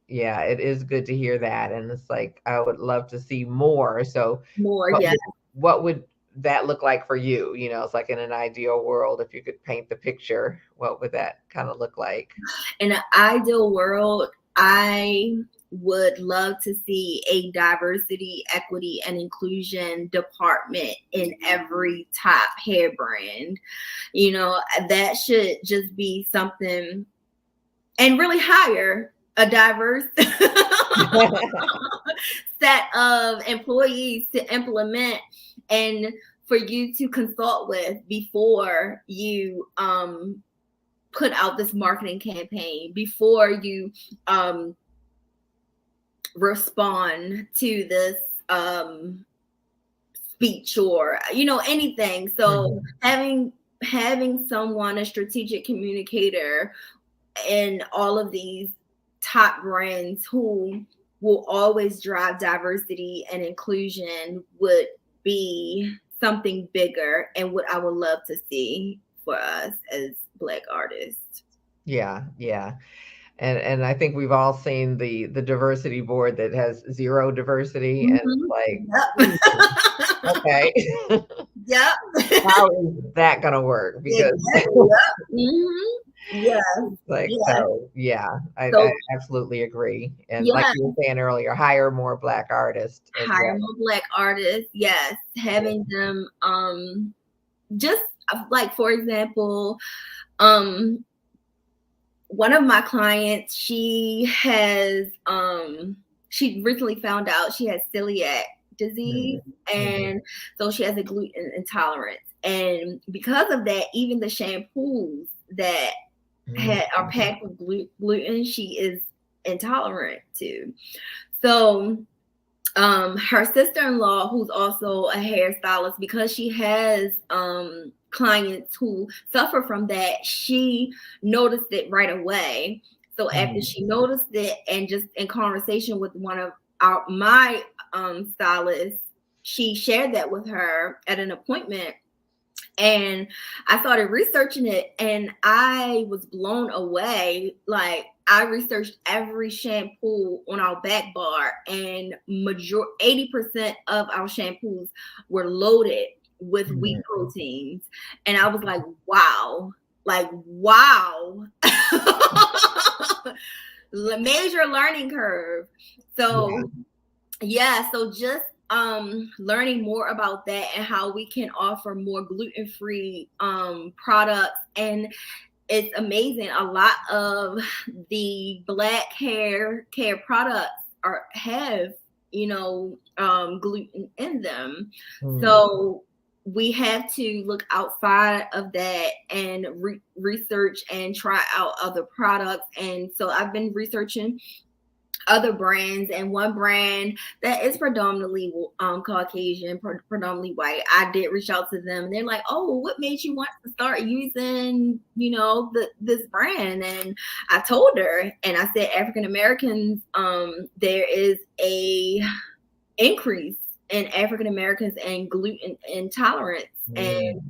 Yeah, it is good to hear that. And it's like, I would love to see more. So what would that look like for you? It's like, in an ideal world, if you could paint the picture, what would that kind of look like? In an ideal world, I would love to see a diversity, equity, and inclusion department in every top hair brand. That should just be something, and really hire a diverse set of employees to implement and for you to consult with before you put out this marketing campaign, before you respond to this speech, or anything. So having someone, a strategic communicator, and all of these top brands who will always drive diversity and inclusion would be something bigger, and what I would love to see for us as Black artists. Yeah, yeah. And I think we've all seen the diversity board that has zero diversity, and it's Mm-hmm. like, Yep. okay, Yep. how is that gonna work? Because Exactly. Yep. Mm-hmm. Yes. like, Yes. so yeah, I So absolutely agree. And like yeah, you were saying earlier, hire more Black artists as hire well. more Black artists. Yes, having them just like, for example, um one of my clients, she recently found out she has celiac disease, Mhm, mhm, and so she has a gluten intolerance, and because of that, even the shampoos that are mhm, packed with gluten, she is intolerant to. So her sister-in-law, who's also a hairstylist, because she has clients who suffer from that, she noticed it right away. So after mhm, she noticed it, and just in conversation with one of my stylists, she shared that with her at an appointment, and I started researching it, and I was blown away. Like, I researched every shampoo on our back bar, and 80% of our shampoos were loaded with wheat mhm. proteins. And I was like, wow. Major learning curve. Yeah, So yeah, so just learning more about that, and how we can offer more gluten-free products. And it's amazing, a lot of the Black hair care products have, gluten in them. mhm, So we have to look outside of that and research and try out other products. And so I've been researching other brands, and one brand that is predominantly Caucasian, predominantly white. I did reach out to them, and they're like, "Oh, well, what made you want to start using, this brand?" And I told her, and I said, African Americans, there is a increase in African Americans and gluten intolerance, and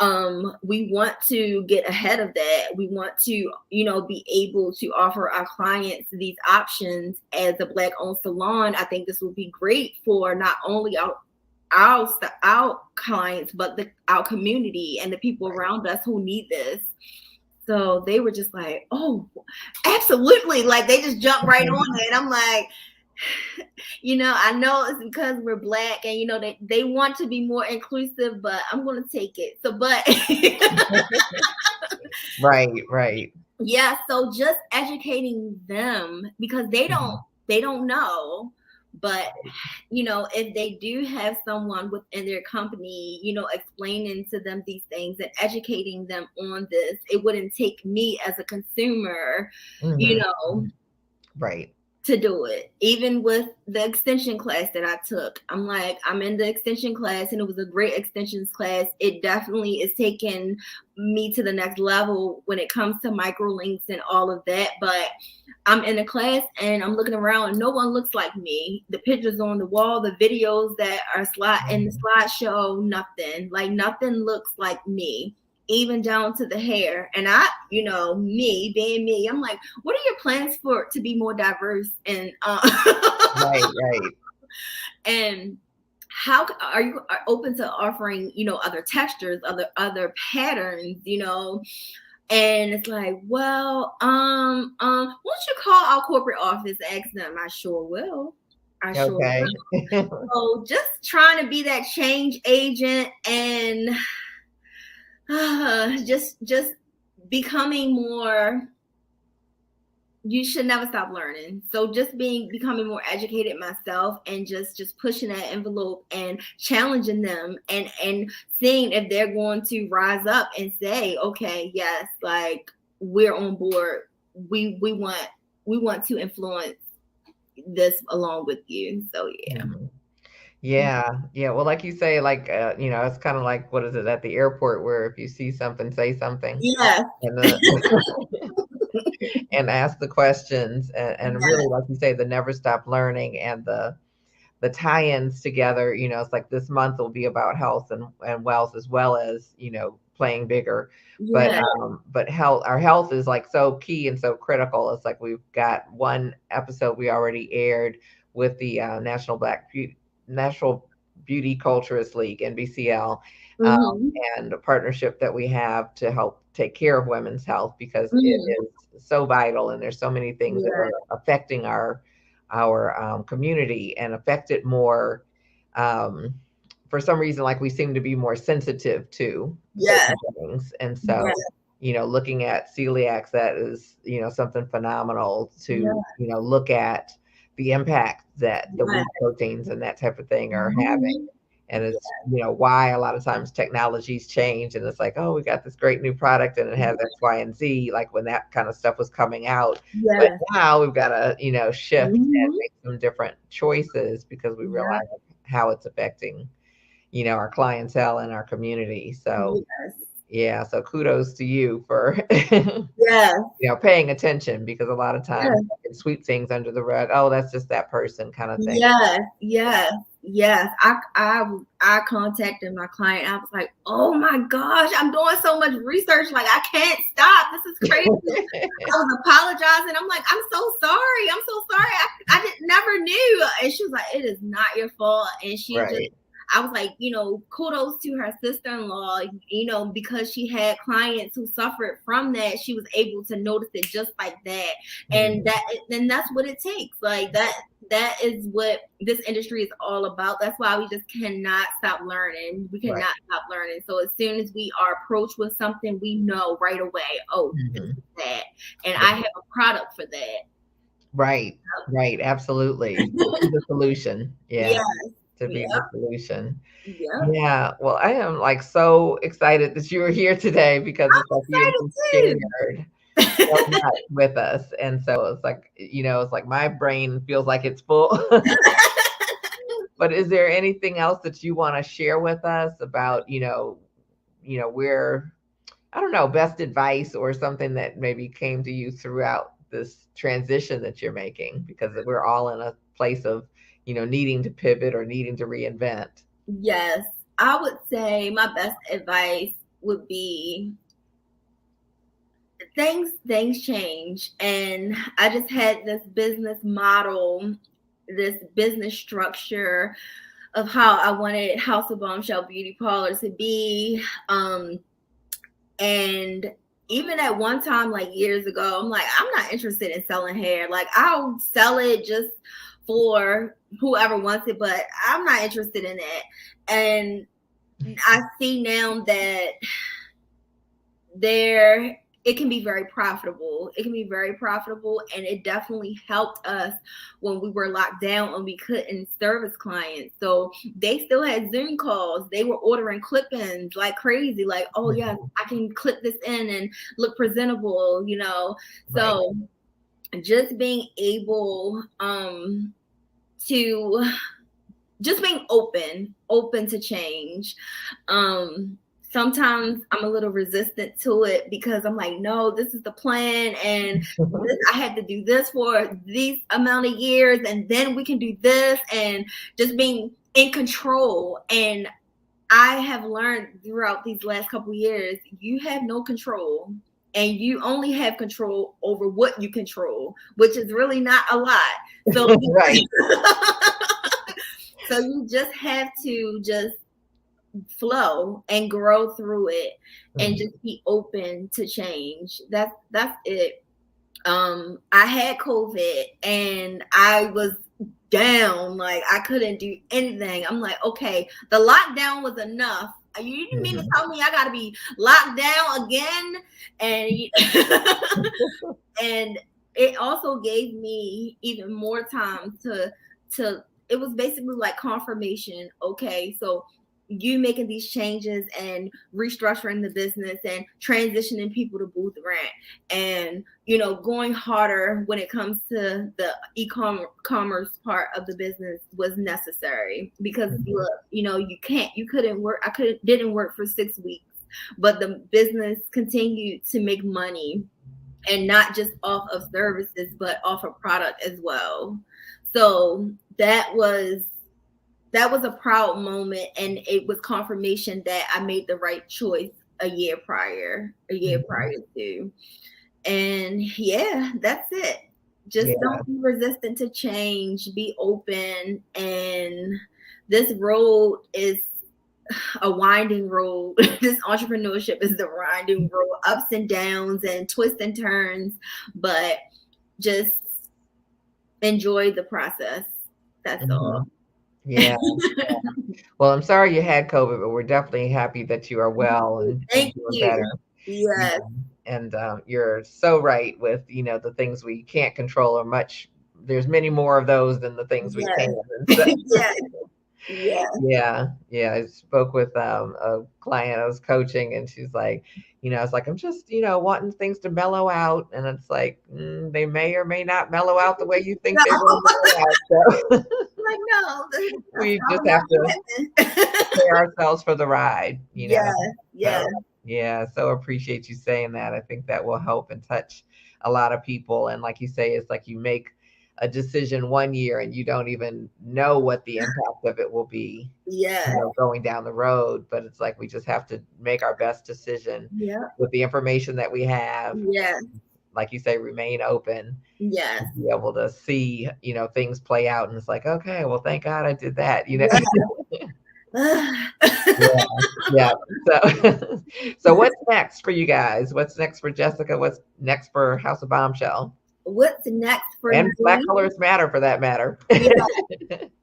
mhm. we want to get ahead of that. We want to, be able to offer our clients these options. As a Black owned salon, I think this will be great for not only our clients, but our community and the people Right. around us who need this. So they were just like, "Oh, absolutely!" Like, they just jumped right on it. And I'm like, I know it's because we're Black, and they want to be more inclusive, but I'm gonna take it. So, but Right, right. yeah, so just educating them, because they don't Mhm. they don't know. But if they do have someone within their company, explaining to them these things and educating them on this, it wouldn't take me as a consumer, you Mhm. know Right. to do it. Even with the extension class that I took, I'm like, I'm in the extension class, and it was a great extensions class. It definitely is taking me to the next level when it comes to microlinks and all of that. But I'm in a class, and I'm looking around, and no one looks like me. The pictures on the wall, the videos that are in the Mhm. slideshow, nothing. Like, nothing looks like me, even down to the hair. And I, me being me, I'm like, what are your plans for to be more diverse? And Right, right. and how are you open to offering, other textures, other patterns, and it's like, well, why don't you call our corporate office, ask them? I sure will. I sure Okay. will. So just trying to be that change agent, and just becoming more. You should never stop learning. So just becoming more educated myself, and just pushing that envelope and challenging them, and seeing if they're going to rise up and say, okay, yes, like, we're on board. We want to influence this along with you. So yeah. Mhm. Yeah, yeah. Well, like you say, like, it's kind of like, what is it, at the airport, where if you see something, say something. Yes. And then and ask the questions, and really, like you say, the never stop learning and the tie-ins together. It's like this month will be about health and wealth, as well as, playing bigger. But Yeah. but health, our health is like so key and so critical. It's like we've got one episode we already aired with the National Beauty Culturist League, NBCL, um, Mm-hmm. and a partnership that we have to help take care of women's health, because it Mm-hmm. is so vital, and there's so many things that Yeah. are affecting our community, and affect it more. Um, for some reason, like we seem to be more sensitive to Yeah. certain things, and Yeah. so looking at celiacs, that is something phenomenal Yeah. to look at the impact that the Yeah. wheat proteins and that type of thing are having. Mhm. And it's why a lot of times technologies change, and it's like, oh, we got this great new product and it has X, Y, and Z, like when that kind of stuff was coming out. But Yeah. now we've got to shift and Mhm. make some different choices, because we Yeah. realize how it's affecting our clientele and our community. So Yes. yeah, so kudos to you for Yes. paying attention, because a lot of times Yes. you can sweep things under the rug. Oh, that's just that person, kind of thing. Yes. Yes. Yes. I contacted my client. I was like, oh my gosh, I'm doing so much research. Like I can't stop. This is crazy. I was apologizing. I'm like, I'm so sorry. I'm so sorry. I didn't never knew. And she was like, it is not your fault. And she just, Right. I was like, kudos to her sister-in-law, because she had clients who suffered from that. She was able to notice it just like that. And Mhm. then that's what it takes. Like that is what this industry is all about. That's why we just cannot stop learning. We Right. cannot stop learning. So as soon as we are approached with something, we know right away, oh, this Mhm. is that. And I have a product for that. Right. Right. Absolutely. To be the solution. Yeah. Yeah. To be Yeah. the solution. Yeah. Yeah. Well, I am like so excited that you were here today, because it's like you have I'm just excited shared so too. much with us. And so it's like, it's like my brain feels like it's full. But is there anything else that you want to share with us about, where, I don't know, best advice or something that maybe came to you throughout this transition that you're making, because we're all in a place of, needing to pivot or needing to reinvent. Yes, I would say my best advice would be things change, and I just had this business model, this business structure of how I wanted House of Bombshell Beauty Parlor to be. And even at one time, like years ago, I'm like, I'm not interested in selling hair. Like I'll sell it just for whoever wants it, but I'm not interested in it. And I see now that there it can be very profitable. It can be very profitable, and it definitely helped us when we were locked down and we couldn't service clients. So they still had Zoom calls. They were ordering clip-ins like crazy. Like, oh yeah, Mhm. I can clip this in and look presentable. Right. So just being able to just being open to change. Sometimes I'm a little resistant to it because I'm like, no, this is the plan, and I had to do this for these amount of years, and then we can do this, and just being in control. And I have learned throughout these last couple years, you have no control. And you only have control over what you control, which is really not a lot. So Right. so you just have to just flow and grow through it and Mhm. just be open to change. That's it. I had COVID and I was down, like I couldn't do anything. I'm like, okay, the lockdown was enough. You didn't mean to Mhm. tell me I gotta be locked down again. And it also gave me even more time to it was basically like confirmation. Okay, so you making these changes and restructuring the business and transitioning people to booth rent, and going harder when it comes to the e-commerce part of the business was necessary. Because Mhm. look, you couldn't work. Didn't work for 6 weeks, but the business continued to make money. and not just off of services, but off of product as well. So that was a proud moment, and it was confirmation that I made the right choice a year Mhm. prior to. And yeah, that's it. Just Yeah. don't be resistant to change, be open. And this road is a winding road. This entrepreneurship is the winding road, ups and downs and twists and turns, but just enjoy the process. That's all. Mhm. Yeah. Well, I'm sorry you had COVID, but we're definitely happy that you are well and Thank doing better. you. Yeah. Yes, And you're so right with, the things we can't control are much, there's many more of those than the things we yes, can. And so, yes, yes, yeah. Yeah. I spoke with a client I was coaching, and she's like, it's like, I'm just, wanting things to mellow out. And it's like, they may or may not mellow out the way you think they will no. mellow out. So Like, no, that's we not just what have to I'm commitment. prepare ourselves for the ride. Yes, yes, So, yeah, so appreciate you saying that. I think that will help and touch a lot of people. And like you say, it's like you make a decision one year and you don't even know what the impact of it will be, yes, going down the road. But it's like we just have to make our best decision yeah, with the information that we have. yes, Like you say, remain open yes, and be able to see, things play out. And it's like, okay, well, thank God I did that. Yeah, yeah. So, so what's next for you guys? What's next for Jessica? What's next for House of Bombshell? What's next for And Black me? Colors Matter, for that matter. Yeah.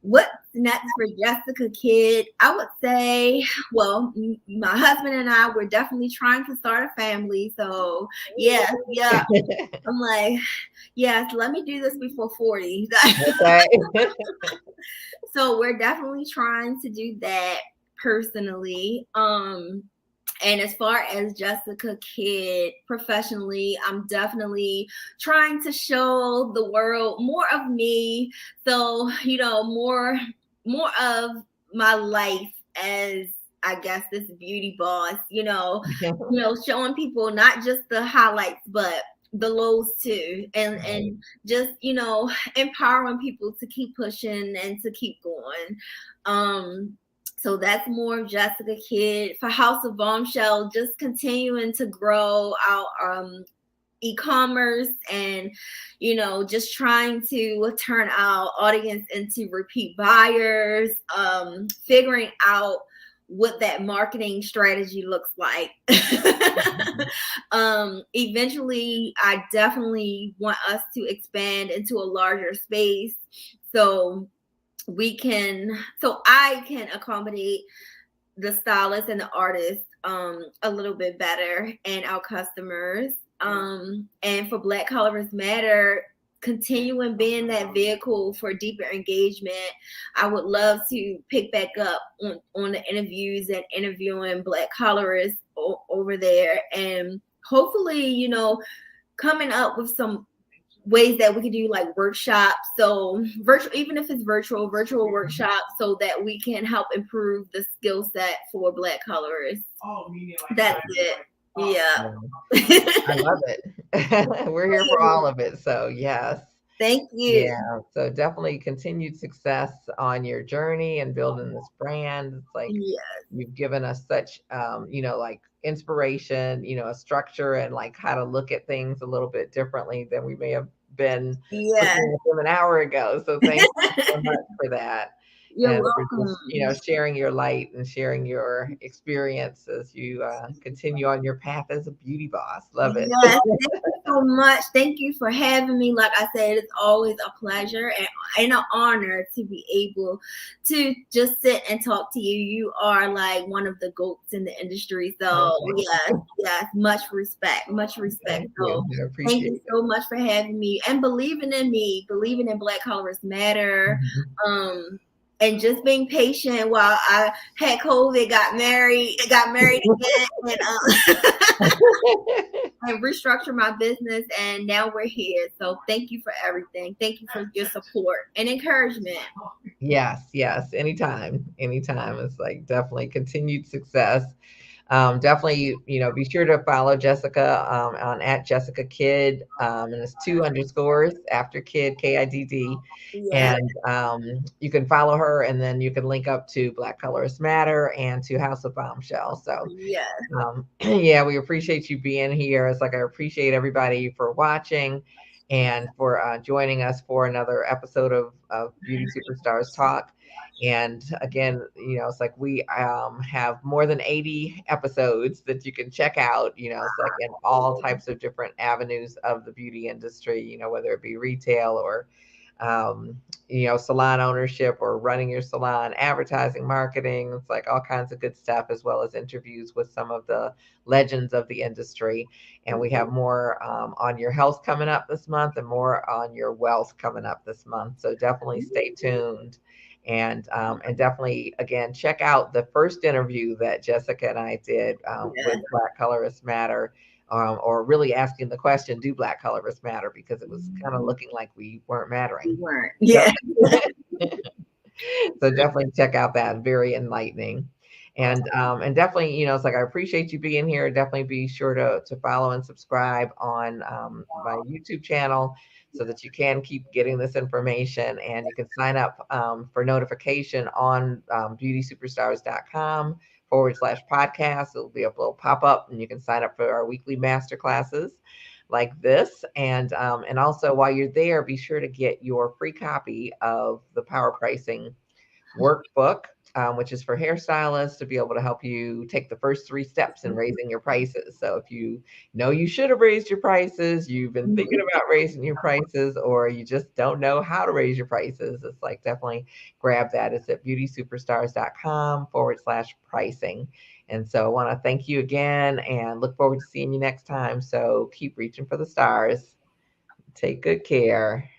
What's next for Jessica Kidd? I would say, well, my husband and I, we're definitely trying to start a family. So, yeah, yeah. I'm like, yes, let me do this before 40. Okay. So, we're definitely trying to do that personally. And as far as Jessica Kidd professionally, I'm definitely trying to show the world more of me. So, more of my life as, I guess, this beauty boss, showing people not just the highlights, but the lows too. And Right. just, empowering people to keep pushing and to keep going. So that's more of Jessica Kidd. For House of Bombshell, just continuing to grow our e-commerce, and just trying to turn our audience into repeat buyers, figuring out what that marketing strategy looks like. Eventually I definitely want us to expand into a larger space, so I can accommodate the stylists and the artists a little bit better, and our customers. And for Black Colors Matter, continuing being that vehicle for deeper engagement. I would love to pick back up on the interviews and interviewing Black colorists over there, and hopefully, coming up with some ways that we can do like workshops, so virtual, even if it's virtual workshops, so that we can help improve the skill set for Black colorists. That's it. Yeah. Yeah, I love it. We're here for all of it. So, yes. Thank you. Yeah. So, definitely continued success on your journey and building this brand. It's like Yeah. you've given us such, like inspiration, a structure and like how to look at things a little bit differently than we may have been Yeah. looking at them an hour ago. So, thank you so much for that. You're And for just, welcome. sharing your light and sharing your experience as you continue on your path as a beauty boss. Love it. Yes, thank you so much. Thank you for having me. Like I said, it's always a pleasure and an honor to be able to just sit and talk to you. You are like one of the goats in the industry. Oh, So thank yes, yes, much respect, much you. respect. Thank you. So I thank appreciate you it. so much for having me and believing in me, believing in Black Colors Matter. Mhm. Um, and just being patient while I had COVID, got married again, and restructure my business, and now we're here. So thank you for everything. Thank you for your support and encouragement. Yes, yes. Anytime. Anytime. It's like definitely continued success. Definitely, be sure to follow Jessica on at Jessica Kidd, and it's 2 underscores after Kidd, Kidd. Yeah. And you can follow her, and then you can link up to Black Colorist Matter and to House of Bombshell. So Yeah. yeah, we appreciate you being here. It's like I appreciate everybody for watching and for joining us for another episode of Beauty Superstars Talk. And again, it's like we have more than 80 episodes that you can check out. It's like in all types of different avenues of the beauty industry, whether it be retail or um, salon ownership or running your salon, advertising, marketing. It's like all kinds of good stuff, as well as interviews with some of the legends of the industry. And we have more on your health coming up this month and more on your wealth coming up this month. So definitely stay tuned. And definitely again check out the first interview that Jessica and I did Yeah. with Black Colorists Matter, or really asking the question, do Black colorists matter? Because it was kind of looking like we weren't We mattering. weren't. So, Yeah. so definitely check out that. Very enlightening. And definitely, it's like I appreciate you being here. Definitely be sure to follow and subscribe on my YouTube channel so that you can keep getting this information, and you can sign up for notification on beautysuperstars.com/podcast. It'll be a little pop up, and you can sign up for our weekly master classes like this. And also while you're there, be sure to get your free copy of the Power Pricing workbook, which is for hairstylists to be able to help you take the first 3 steps in raising your prices. So if you know you should have raised your prices, you've been thinking about raising your prices, or you just don't know how to raise your prices, it's like definitely grab that. It's at beautysuperstars.com/pricing. And so I want to thank you again and look forward to seeing you next time. So keep reaching for the stars. Take good care.